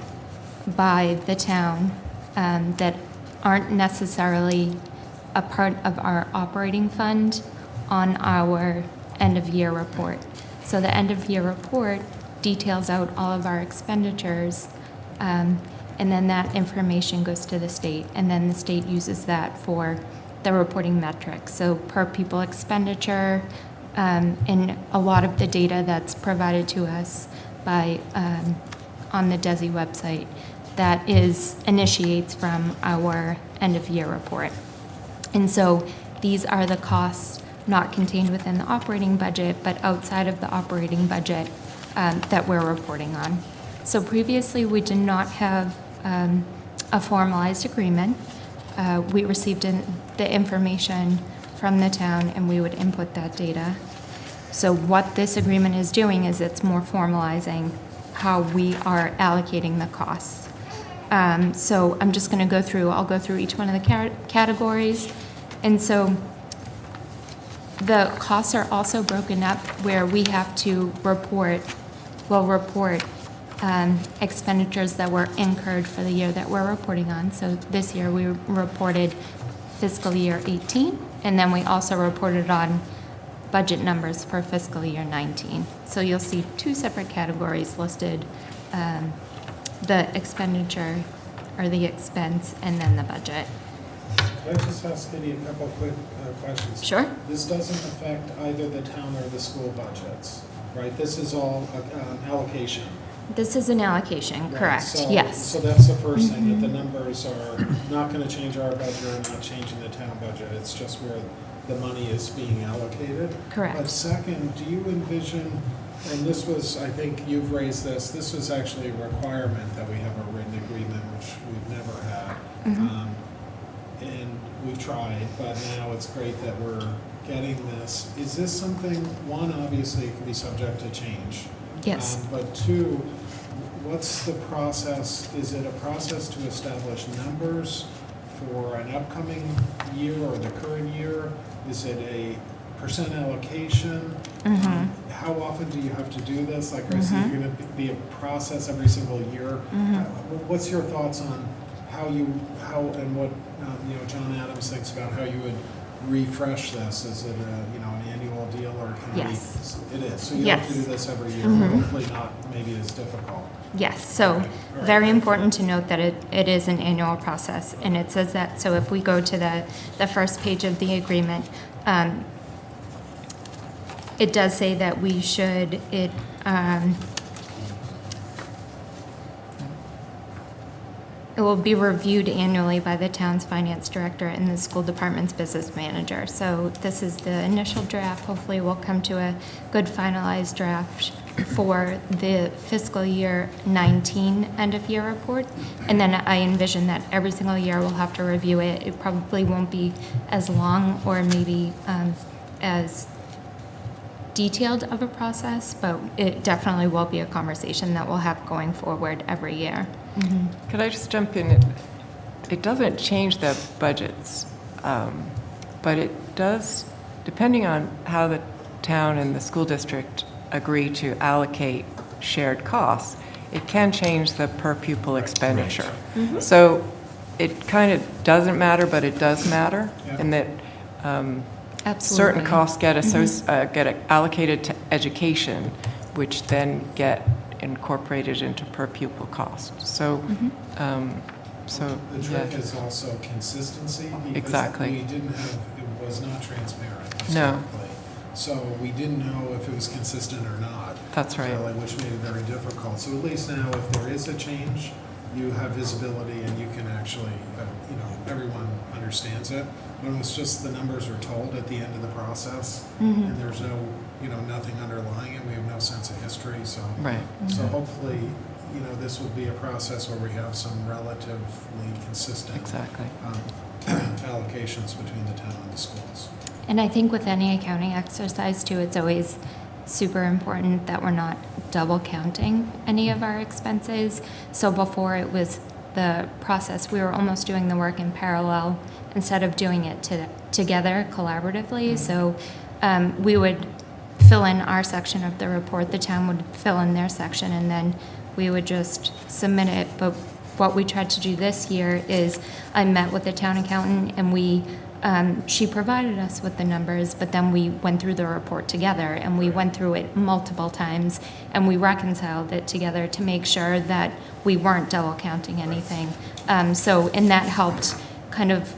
by the town that aren't necessarily a part of our operating fund on our end-of-year report. So the end-of-year report details out all of our expenditures, and then that information goes to the state, and then the state uses that for the reporting metrics. So per pupil expenditure, and a lot of the data that's provided to us by on the DESI website that initiates from our end-of-year report. And so these are the costs not contained within the operating budget, but outside of the operating budget that we're reporting on. So previously, we did not have a formalized agreement. We received the information from the town, and we would input that data. So what this agreement is doing is it's more formalizing how we are allocating the costs. So I'm just going to I'll go through each one of the categories. And so the costs are also broken up where we have to report expenditures that were incurred for the year that we're reporting on. So this year we reported fiscal year 18, and then we also reported on budget numbers for fiscal year 19. So you'll see two separate categories listed, the expenditure or the expense, and then the budget. Could I just ask Kitty a couple quick questions? Sure. This doesn't affect either the town or the school budgets, right? This is all allocation. This is an allocation, Right, correct, so- yes. So that's the first thing, that the numbers are not going to change our budget or not changing the town budget. It's just where the money is being allocated. Correct. But second, do you envision, and this was, I think you've raised this was actually a requirement that we have a written agreement, which we've never had. And we've tried, but now it's great that we're getting this. Is this something, one, obviously it can be subject to change. Yes. But two, what's the process? Is it a process to establish numbers for an upcoming year or the current year? Is it a percent allocation? How often do you have to do this? Like I said, you're going to be a process every single year. What's your thoughts on how and what John Adams thinks about how you would refresh this? Is it an annual deal, or can Yes. it is? So you have to do this every year, hopefully not maybe as difficult. Yes, so Okay. All right. very important to note that it is an annual process, and it says that. So if we go to the first page of the agreement, it does say that we should, it will be reviewed annually by the town's finance director and the school department's business manager. So this is the initial draft. Hopefully we'll come to a good finalized draft for the fiscal year 19 end-of-year report. And then I envision that every single year we'll have to review it. It probably won't be as long or maybe as detailed of a process, but it definitely will be a conversation that we'll have going forward every year. Could I just jump in? It doesn't change the budgets, but it does, depending on how the town and the school district agree to allocate shared costs, it can change the per pupil expenditure. So it kind of doesn't matter, but it does matter in that certain costs get allocated to education, which then get incorporated into per pupil cost. So, The trick is also consistency. Because Exactly. we didn't have, it was not transparent No. historically. So we didn't know if it was consistent or not. That's right. Really, which made it very difficult. So at least now, if there is a change, you have visibility and you can actually, everyone understands it. When it's just the numbers are told at the end of the process, and there's no, nothing underlying it, we have no sense of history. So, so hopefully, this will be a process where we have some relatively consistent allocations between the town and the schools. And I think with any accounting exercise too, it's always super important that we're not double counting any of our expenses. So before it was the process, we were almost doing the work in parallel instead of doing it together collaboratively. So we would fill in our section of the report, the town would fill in their section, and then we would just submit it. But what we tried to do this year is I met with the town accountant and we she provided us with the numbers, but then we went through the report together, and we went through it multiple times, and we reconciled it together to make sure that we weren't double counting anything. And that helped kind of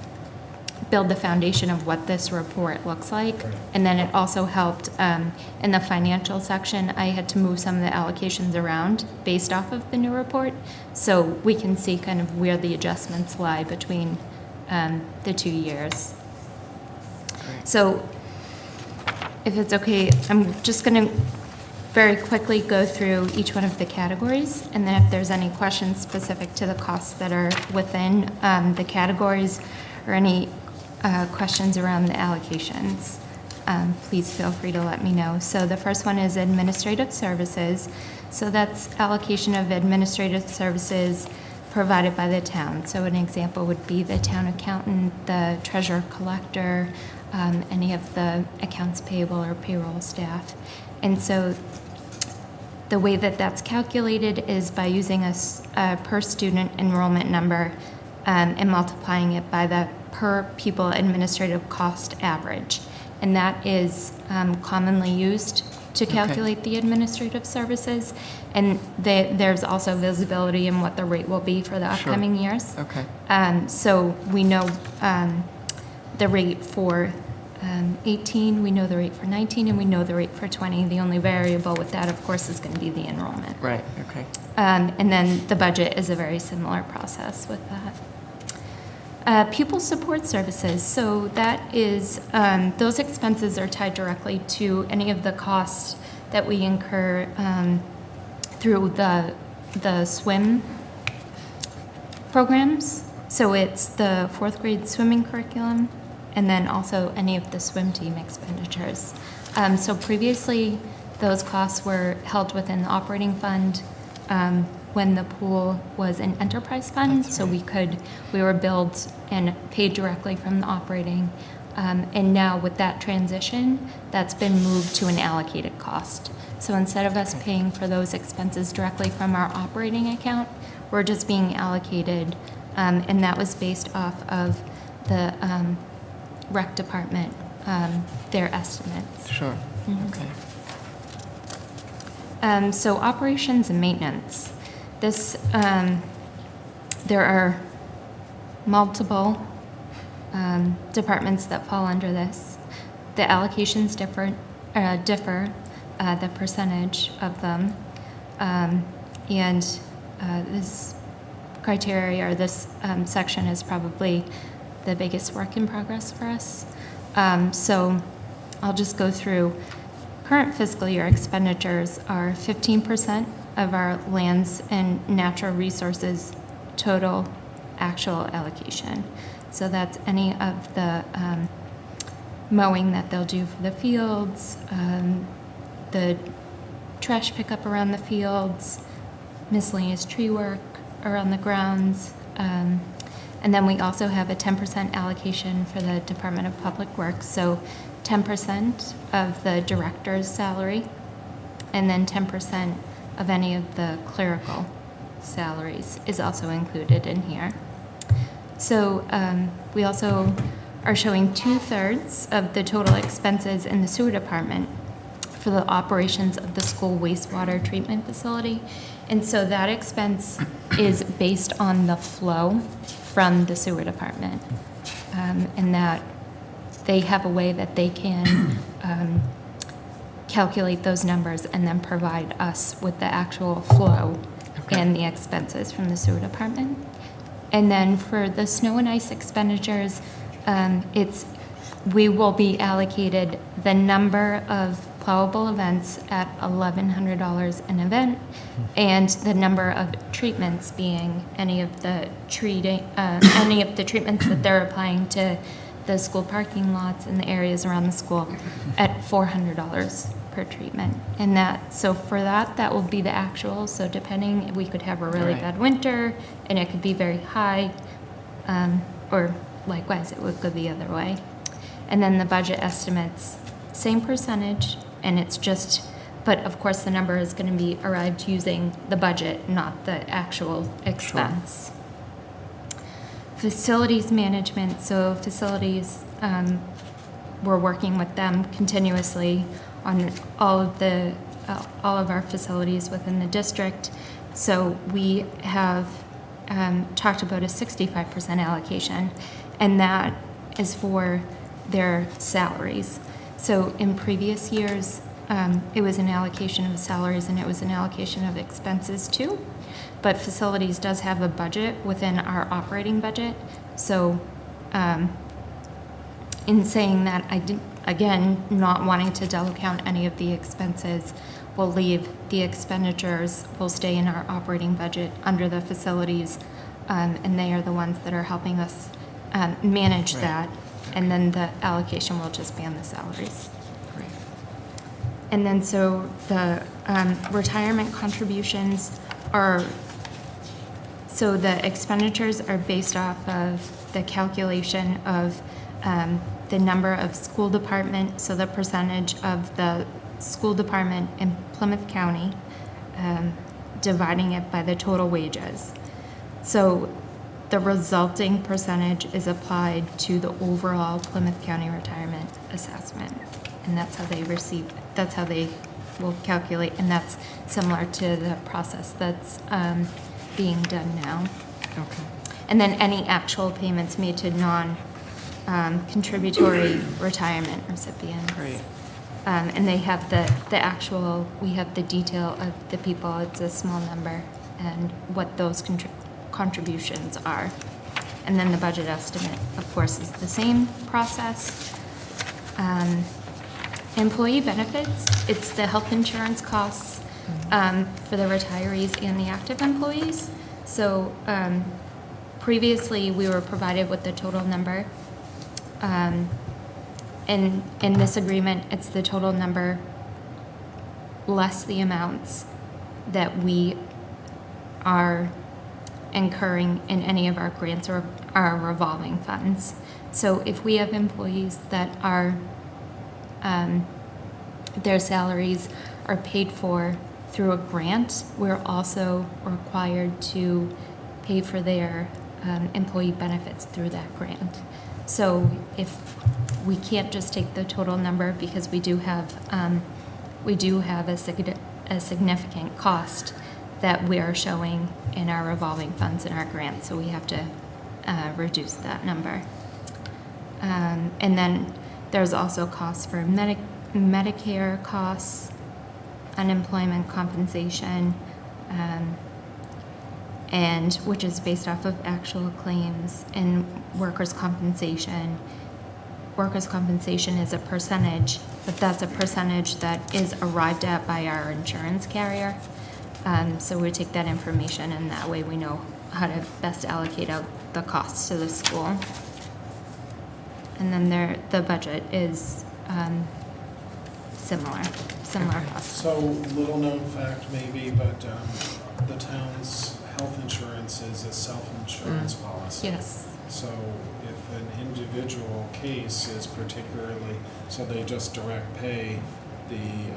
build the foundation of what this report looks like. And then it also helped in the financial section. I had to move some of the allocations around based off of the new report, so we can see kind of where the adjustments lie between the 2 years. So if it's okay, I'm just going to very quickly go through each one of the categories, and then if there's any questions specific to the costs that are within the categories or any questions around the allocations, please feel free to let me know. So the first one is administrative services. So that's allocation of administrative services provided by the town. So an example would be the town accountant, the treasurer collector, any of the accounts payable or payroll staff. And so the way that that's calculated is by using a per student enrollment number and multiplying it by the per pupil administrative cost average. And that is commonly used to calculate the administrative services. And there's also visibility in what the rate will be for the upcoming years. Okay. So we know the rate for 18, we know the rate for 19, and we know the rate for 20. The only variable with that, of course, is going to be the enrollment. Right, okay. And then the budget is a very similar process with that. Pupil support services, so that is, those expenses are tied directly to any of the costs that we incur through the swim programs. So it's the 4th grade swimming curriculum, and then also any of the swim team expenditures. So previously, those costs were held within the operating fund when the pool was an enterprise fund. So we were billed and paid directly from the operating. And now with that transition, that's been moved to an allocated cost. So instead of us paying for those expenses directly from our operating account, we're just being allocated, and that was based off of the rec department, their estimates. Sure, okay. So operations and maintenance. This, there are multiple departments that fall under this. The allocations differ, the percentage of them, and this criteria or this section is probably the biggest work in progress for us. So I'll just go through. Current fiscal year expenditures are 15% of our lands and natural resources total actual allocation. So that's any of the mowing that they'll do for the fields, the trash pickup around the fields, miscellaneous tree work around the grounds, and then we also have a 10% allocation for the Department of Public Works. So 10% of the director's salary, and then 10% of any of the clerical salaries is also included in here. So we also are showing 2/3 of the total expenses in the sewer department for the operations of the school wastewater treatment facility. And so that expense is based on the flow from the sewer department, and that they have a way that they can calculate those numbers and then provide us with the actual flow and the expenses from the sewer department. And then for the snow and ice expenditures, we will be allocated the number of plowable events at $1,100 an event, and the number of treatments being any of the treatments that they're applying to the school parking lots and the areas around the school at $400 per treatment. And so for that will be the actual. So depending, we could have a really bad winter and it could be very high, or likewise, it would go the other way. And then the budget estimates, same percentage, and it's just, but of course the number is going to be arrived using the budget, not the actual expense. Facilities management, so facilities, we're working with them continuously on all of our facilities within the district. So we have talked about a 65% allocation, and that is for their salaries. So in previous years, it was an allocation of salaries and it was an allocation of expenses too. But facilities does have a budget within our operating budget. So in saying that, again, not wanting to double count any of the expenses, we'll leave the expenditures, will stay in our operating budget under the facilities, and they are the ones that are helping us manage that. And then the allocation will just be on the salaries. Great. And then so the retirement contributions are, so the expenditures are based off of the calculation of the number of school department, so the percentage of the school department in Plymouth County, dividing it by the total wages. So the resulting percentage is applied to the overall Plymouth County retirement assessment. And that's how they that's how they will calculate, and that's similar to the process that's being done now. Okay. And then any actual payments made to non-contributory retirement recipients. Great. And they have the actual, we have the detail of the people, it's a small number, and what those contributions are. And then the budget estimate, of course, is the same process. Employee benefits, it's the health insurance costs for the retirees and the active employees. So previously, we were provided with the total number. In this agreement, it's the total number less the amounts that we are incurring in any of our grants or our revolving funds. So if we have employees that are, their salaries are paid for through a grant, we're also required to pay for their employee benefits through that grant. So if we can't just take the total number, because we do have a significant cost that we are showing in our revolving funds and our grants, so we have to reduce that number. And then there's also costs for Medicare costs, unemployment compensation, and which is based off of actual claims, and workers' compensation. Workers' compensation is a percentage, but that's a percentage that is arrived at by our insurance carrier. So we take that information, and that way we know how to best allocate out the costs to the school. And then the budget is similar costs. So, little known fact maybe, but the town's health insurance is a self-insurance policy. Yes. So if an individual case is particularly, so they just direct pay the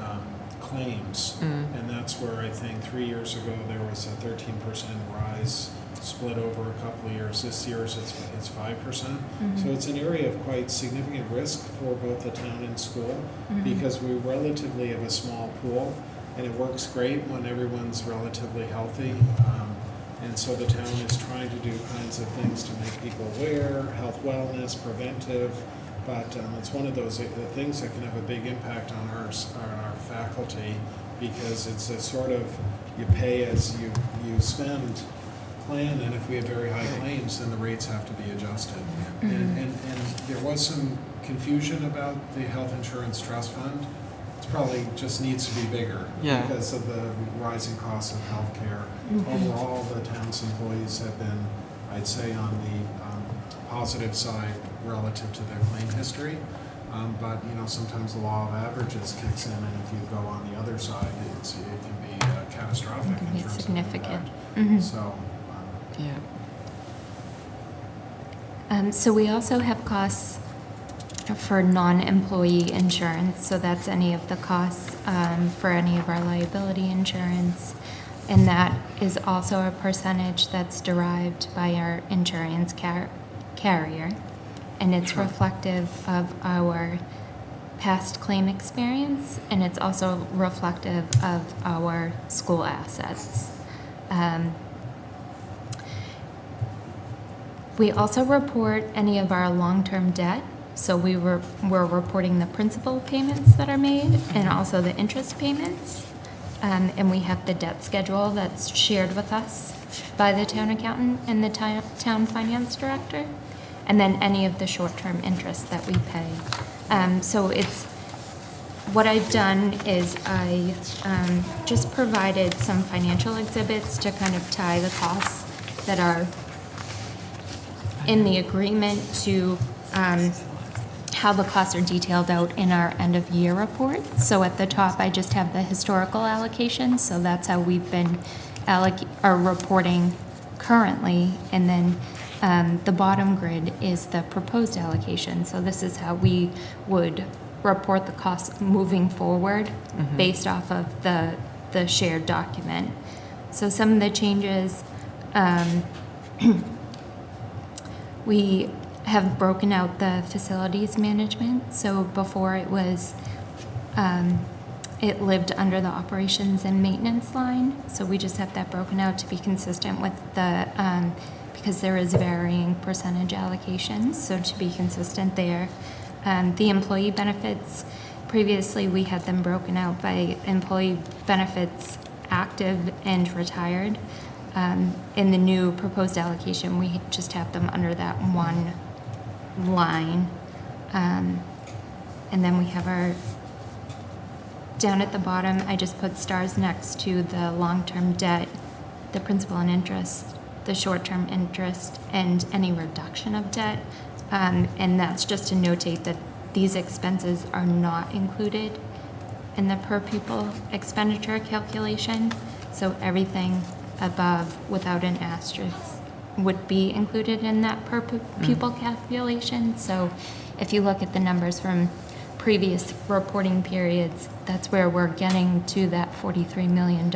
claims, and that's where I think 3 years ago there was a 13% rise split over a couple of years. This year it's 5%. So it's an area of quite significant risk for both the town and school, because we relatively have a small pool, and it works great when everyone's relatively healthy. And so the town is trying to do kinds of things to make people aware, health, wellness, preventive, but it's one of those things that can have a big impact on our faculty, because it's a sort of, you pay as you spend plan, and if we have very high claims, then the rates have to be adjusted. And there was some confusion about the health insurance trust fund. It probably just needs to be bigger because of the rising costs of healthcare. Overall, the town's employees have been, I'd say, on the positive side relative to their claim history. But sometimes the law of averages kicks in, and if you go on the other side, it can be catastrophic in terms significant. of impact. So, so we also have costs for non-employee insurance, so that's any of the costs for any of our liability insurance, And that is also a percentage that's derived by our insurance carrier. And it's reflective of our past claim experience, and it's also reflective of our school assets. We also report any of our long-term debt. So we're reporting the principal payments that are made and also the interest payments. And we have the debt schedule that's shared with us by the town accountant and the town finance director. And then any of the short-term interest that we pay. So what I've done is I just provided some financial exhibits to kind of tie the costs that are in the agreement to how the costs are detailed out in our end-of-year report. So at the top, I just have the historical allocations, so that's how we've been reporting currently, and then the bottom grid is the proposed allocation. So this is how we would report the costs moving forward based off of the shared document. So some of the changes, we have broken out the facilities management. So before it was, it lived under the operations and maintenance line. So we just have that broken out to be consistent with the, because there is varying percentage allocations. So to be consistent there. The employee benefits, previously we had them broken out by employee benefits active and retired. In the new proposed allocation, we just have them under that one line. And then we have our, down at the bottom, I just put stars next to the long-term debt, the principal and interest, the short-term interest, and any reduction of debt. And that's just to notate that these expenses are not included in the per pupil expenditure calculation. So everything above without an asterisk would be included in that per pupil calculation. So if you look at the numbers from previous reporting periods, that's where we're getting to that $43 million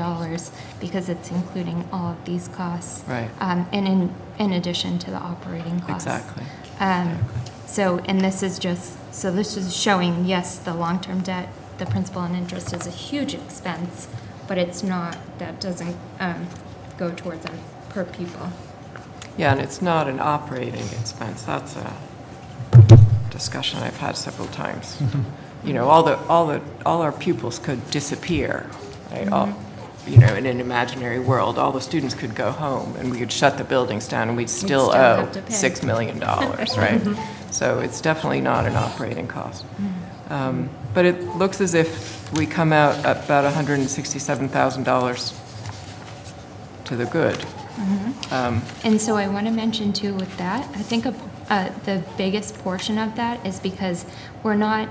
because it's including all of these costs. Right. And in addition to the operating costs. Exactly. So, and this is just, so this is showing, yes, the long-term debt, the principal and interest is a huge expense, but it's not, that doesn't go towards a per pupil. Yeah, and it's not an operating expense. That's a discussion I've had several times. You know, all our pupils could disappear, right? You know, in an imaginary world, all the students could go home and we could shut the buildings down and we'd still owe $6 million, right? So it's definitely not an operating cost. But it looks as if we come out at about $167,000 to the good. And so I want to mention too with that, I think the biggest portion of that is because we're not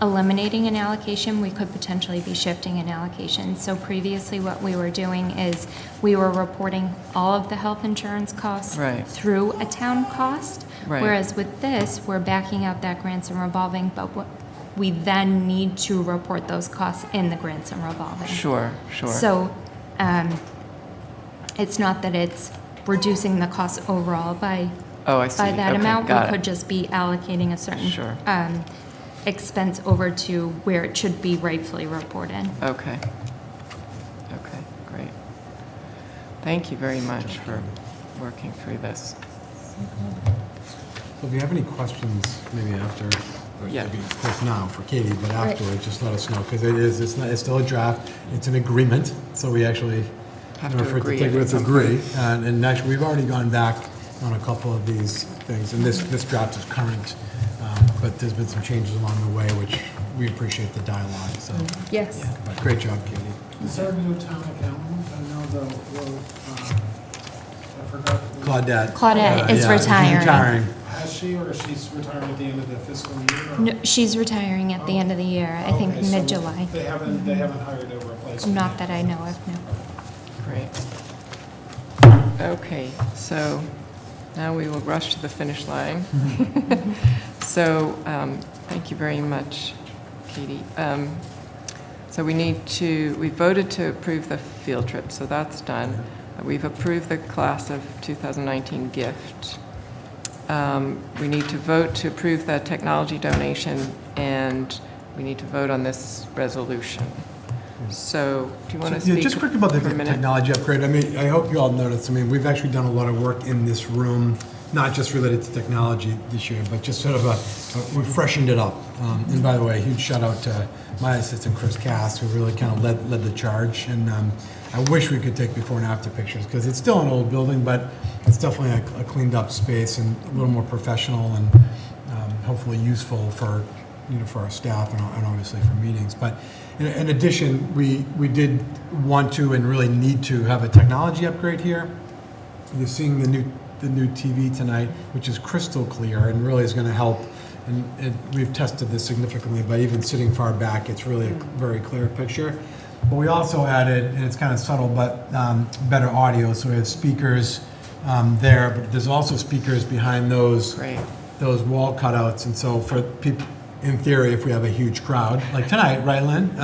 eliminating an allocation, we could potentially be shifting an allocation. So previously what we were doing is we were reporting all of the health insurance costs through a town cost, whereas with this, we're backing out that grants and revolving, but we then need to report those costs in the grants and revolving. Sure. So it's not that it's reducing the cost overall by that amount. We could just be allocating a certain expense over to where it should be rightfully reported. Okay, great. Thank you very much for working through this. So if you have any questions, maybe after, or maybe of course now for Katie, but afterwards, just let us know, because it's still a draft, it's an agreement, so we actually have to agree. And actually, we've already gone back on a couple of these things, and this draft is current, but there's been some changes along the way, which we appreciate the dialogue, so. Yes. Yeah, but great job, Katie. Is there a new town accountant? I know I forgot. Claudette is retiring. Has she, or she's retiring at the end of the fiscal year? Or? No, she's retiring at the end of the year, I think mid-July. They haven't hired a replacement? Not that I know of, no. Great. Okay, so now we will rush to the finish line. So thank you very much, Katie. So we voted to approve the field trip, so that's done. We've approved the class of 2019 gift. We need to vote to approve the technology donation, and we need to vote on this resolution. So, do you want to speak just quick about the for a minute? technology upgrade. I mean, I hope you all noticed, I mean, we've actually done a lot of work in this room, not just related to technology this year, but just sort of we freshened it up. And by the way, a huge shout out to my assistant, Chris Cass, who really kind of led the charge. And I wish we could take before and after pictures, because it's still an old building, but it's definitely a cleaned up space and a little more professional and hopefully useful for our staff and obviously for meetings. But in addition, we did want to and really need to have a technology upgrade here. You're seeing the new TV tonight, which is crystal clear and really is going to help. And we've tested this significantly, but even sitting far back, it's really a very clear picture. But we also added, and it's kind of subtle, but better audio. So we have speakers there, but there's also speakers behind those wall cutouts. And so for people, in theory, if we have a huge crowd, like tonight, right, Lynn?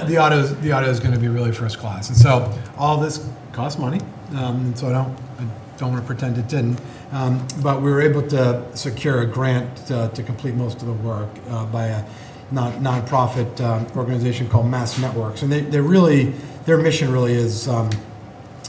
The audio is going to be really first class. And so all this costs money, and so I don't want to pretend it didn't. But we were able to secure a grant to complete most of the work by a nonprofit organization called Mass Networks, and their mission really is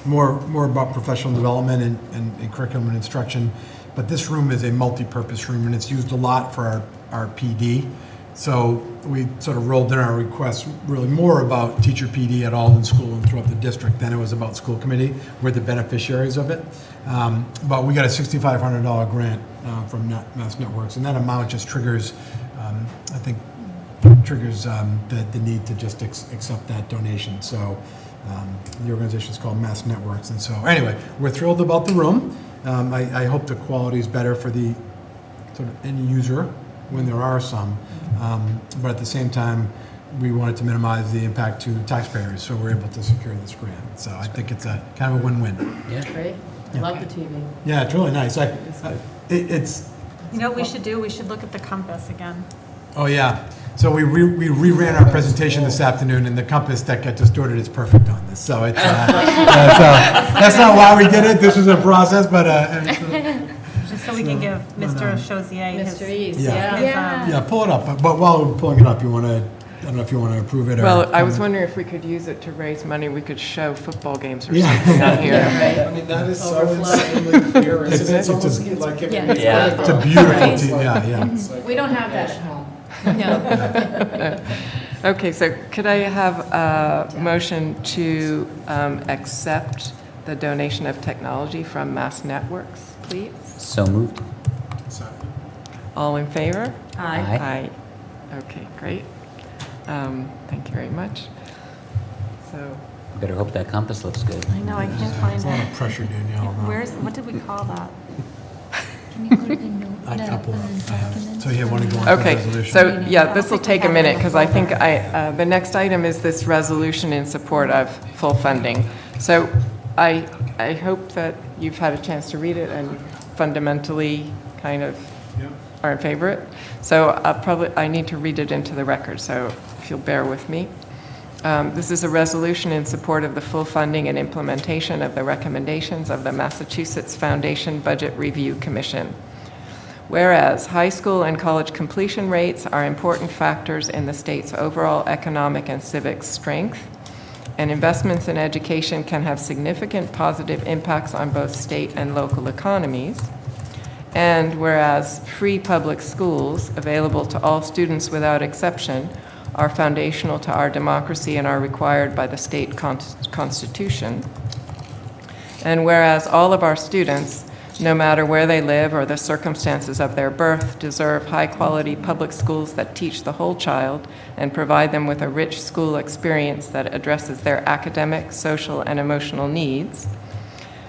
more about professional development and curriculum and instruction. But this room is a multi-purpose room, and it's used a lot for our PD. So we sort of rolled in our requests really more about teacher PD at Alden School and throughout the district than it was about school committee. We're the beneficiaries of it. But we got a $6,500 grant from Mass Networks, and that amount just triggers, the need to just accept that donation. So the organization is called Mass Networks. And so anyway, we're thrilled about the room. I hope the quality is better for the sort of end user when there are some, but at the same time, we wanted to minimize the impact to taxpayers, so we're able to secure this grant. So I think it's a kind of a win-win. Yeah, great. Yeah. Love the TV. Yeah, it's really nice. It's. You know what we should do? We should look at the compass again. Oh yeah. So we reran our presentation this afternoon, and the compass that got distorted is perfect on this. So it's that's not why we did it. This was a process, but just so we can give Mr. Chauzier his Ease. Yeah, pull it up. But while we're pulling it up, I don't know if you want to approve it or. Well, I was wondering if we could use it to raise money. We could show football games or something on here. I mean, that is so insanely clear. It's almost like if it's a beautiful yeah. We don't have that at home. No. Okay, so could I have a motion to accept the donation of technology from Mass Networks, please? So moved. All in favor? Aye. Aye. Okay, great. Thank you very much. So. Better hope that compass looks good. I know, I can't find It's a lot of it. pressure, Danielle. What did we call that? Can you go to the note? So you want to go on to the Okay, resolution? so yeah, this will take a minute because I think the next item is this resolution in support of full funding. So I hope that you've had a chance to read it and fundamentally kind of are in favor of it. So I need to read it into the record, so if you'll bear with me. This is a resolution in support of the full funding and implementation of the recommendations of the Massachusetts Foundation Budget Review Commission. Whereas high school and college completion rates are important factors in the state's overall economic and civic strength, and investments in education can have significant positive impacts on both state and local economies. And whereas free public schools available to all students without exception are foundational to our democracy and are required by the state constitution. And whereas all of our students, no matter where they live or the circumstances of their birth, deserve high-quality public schools that teach the whole child and provide them with a rich school experience that addresses their academic, social, and emotional needs.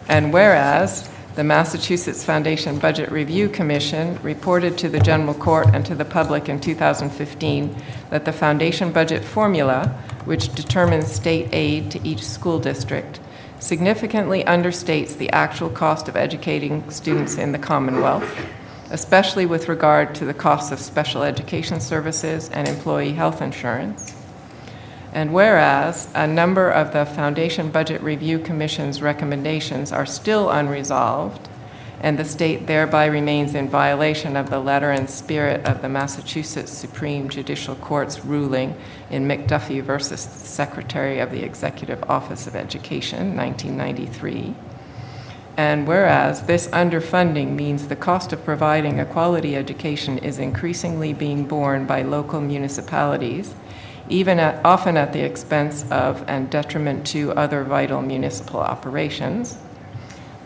And whereas the Massachusetts Foundation Budget Review Commission reported to the General Court and to the public in 2015 that the foundation budget formula, which determines state aid to each school district, significantly understates the actual cost of educating students in the Commonwealth, especially with regard to the costs of special education services and employee health insurance. And whereas a number of the Foundation Budget Review Commission's recommendations are still unresolved, and the state thereby remains in violation of the letter and spirit of the Massachusetts Supreme Judicial Court's ruling in McDuffie versus Secretary of the Executive Office of Education, 1993. And whereas this underfunding means the cost of providing a quality education is increasingly being borne by local municipalities, often at the expense of and detriment to other vital municipal operations.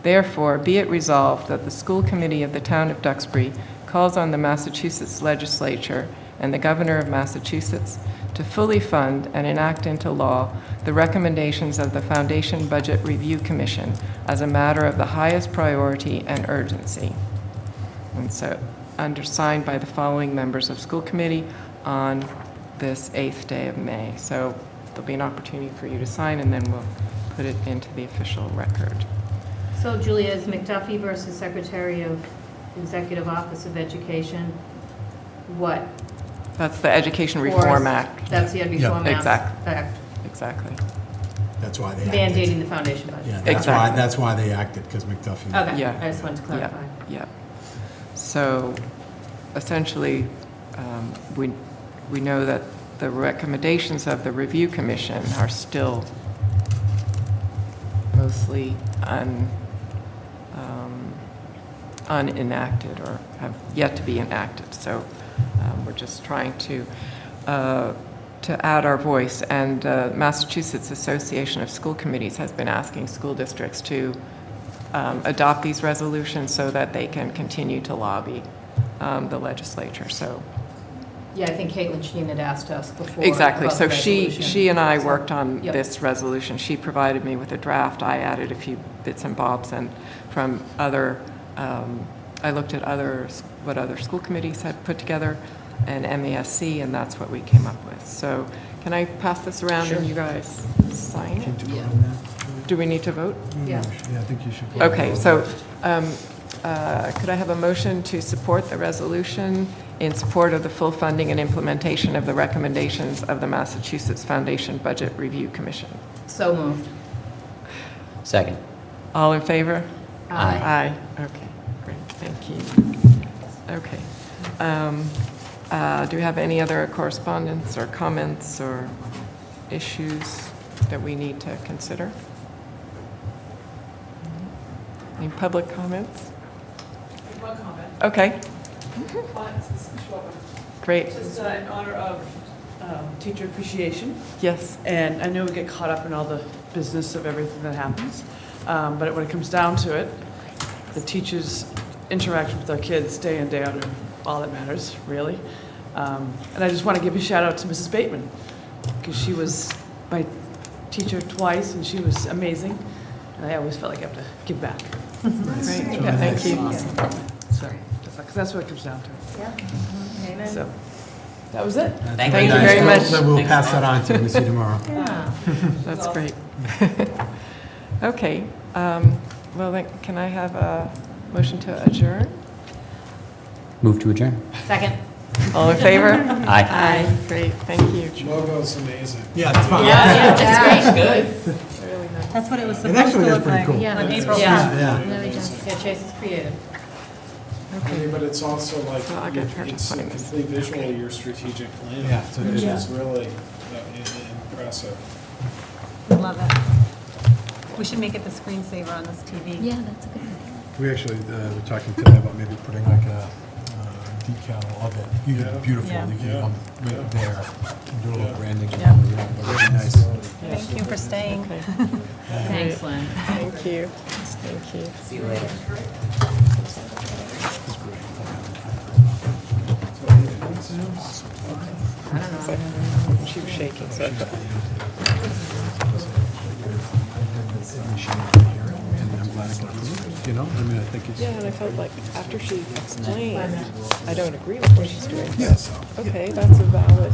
Therefore, be it resolved that the school committee of the town of Duxbury calls on the Massachusetts legislature and the governor of Massachusetts to fully fund and enact into law the recommendations of the Foundation Budget Review Commission as a matter of the highest priority and urgency. And so, undersigned by the following members of school committee on this 8th day of May. So there'll be an opportunity for you to sign, and then we'll put it into the official record. So Julia, is McDuffie versus Secretary of Executive Office of Education, what? That's the Education Reform Or- Act. That's the Ed Reform Act. Exactly. That's why they Mandating the foundation budget. Yeah, Exactly. that's why they acted, because McDuffie. Okay, Yeah. I just wanted to clarify. Yeah. So essentially, we know that the recommendations of the review commission are still mostly unenacted or have yet to be enacted. So we're just trying to add our voice. And Massachusetts Association of School Committees has been asking school districts to adopt these resolutions so that they can continue to lobby the legislature. So. Yeah, I think Caitlin Sheen had asked us before. Exactly. about So the she resolution. and I worked on Yep. this resolution. She provided me with a draft. I added a few bits and bobs, and from other, I looked at what other school committees had put together, and MASC, and that's what we came up with. So can I pass this around and you guys sign it? Do we need to vote? Yeah. Yeah, I think you should. vote. Okay, so could I have a motion to support the resolution in support of the full funding and implementation of the recommendations of the Massachusetts Foundation Budget Review Commission? So moved. Second. All in favor? Aye. Aye. Okay, great, thank you. Okay. Do we have any other correspondence or comments or issues that we need to consider? Any public comments? One comment. Okay, great. Just in honor of Teacher Appreciation. Yes. And I know we get caught up in all the business of everything that happens, but when it comes down to it, the teachers' interaction with our kids day in, day out are all that matters, really. And I just want to give a shout out to Mrs. Bateman, because she was my teacher twice, and she was amazing. And I always felt like I have to give back. Great, yeah, thank you. So, because that's what it comes down to. Yeah. Amen. So, that was it. Thank you very much. So we'll pass that on to Lucy tomorrow. Yeah. That's great. Okay, well then, can I have a motion to adjourn? Move to adjourn. Second. All in favor? Aye. Aye, great, thank you. Logo's amazing. Yeah, it's fine. That's great. Really nice. That's what it was It supposed actually to is look pretty like. cool. Yeah, Yeah. April. Yeah. Really does. Yeah, Chase is creative. Okay, but it's also like, Well, I got her to it's sign this. complete visually your strategic plan, Yeah, so which it is really impressive. Love it. We should make it the screensaver on this TV. Yeah, that's a good idea. We actually were talking today about maybe putting like a decal of it. You get it beautiful. Yeah. You can Yeah. come right there and do a little branding. Yeah. Really nice. Thank you for staying. Okay. Thanks, Lynn. Thank you, thank you. See you later. She was shaking, so I thought. And I'm glad it got approved, you know? I mean, I think it's. Yeah, and I felt like after she explained, I don't agree with what she's doing. Yes. Okay, that's a valid.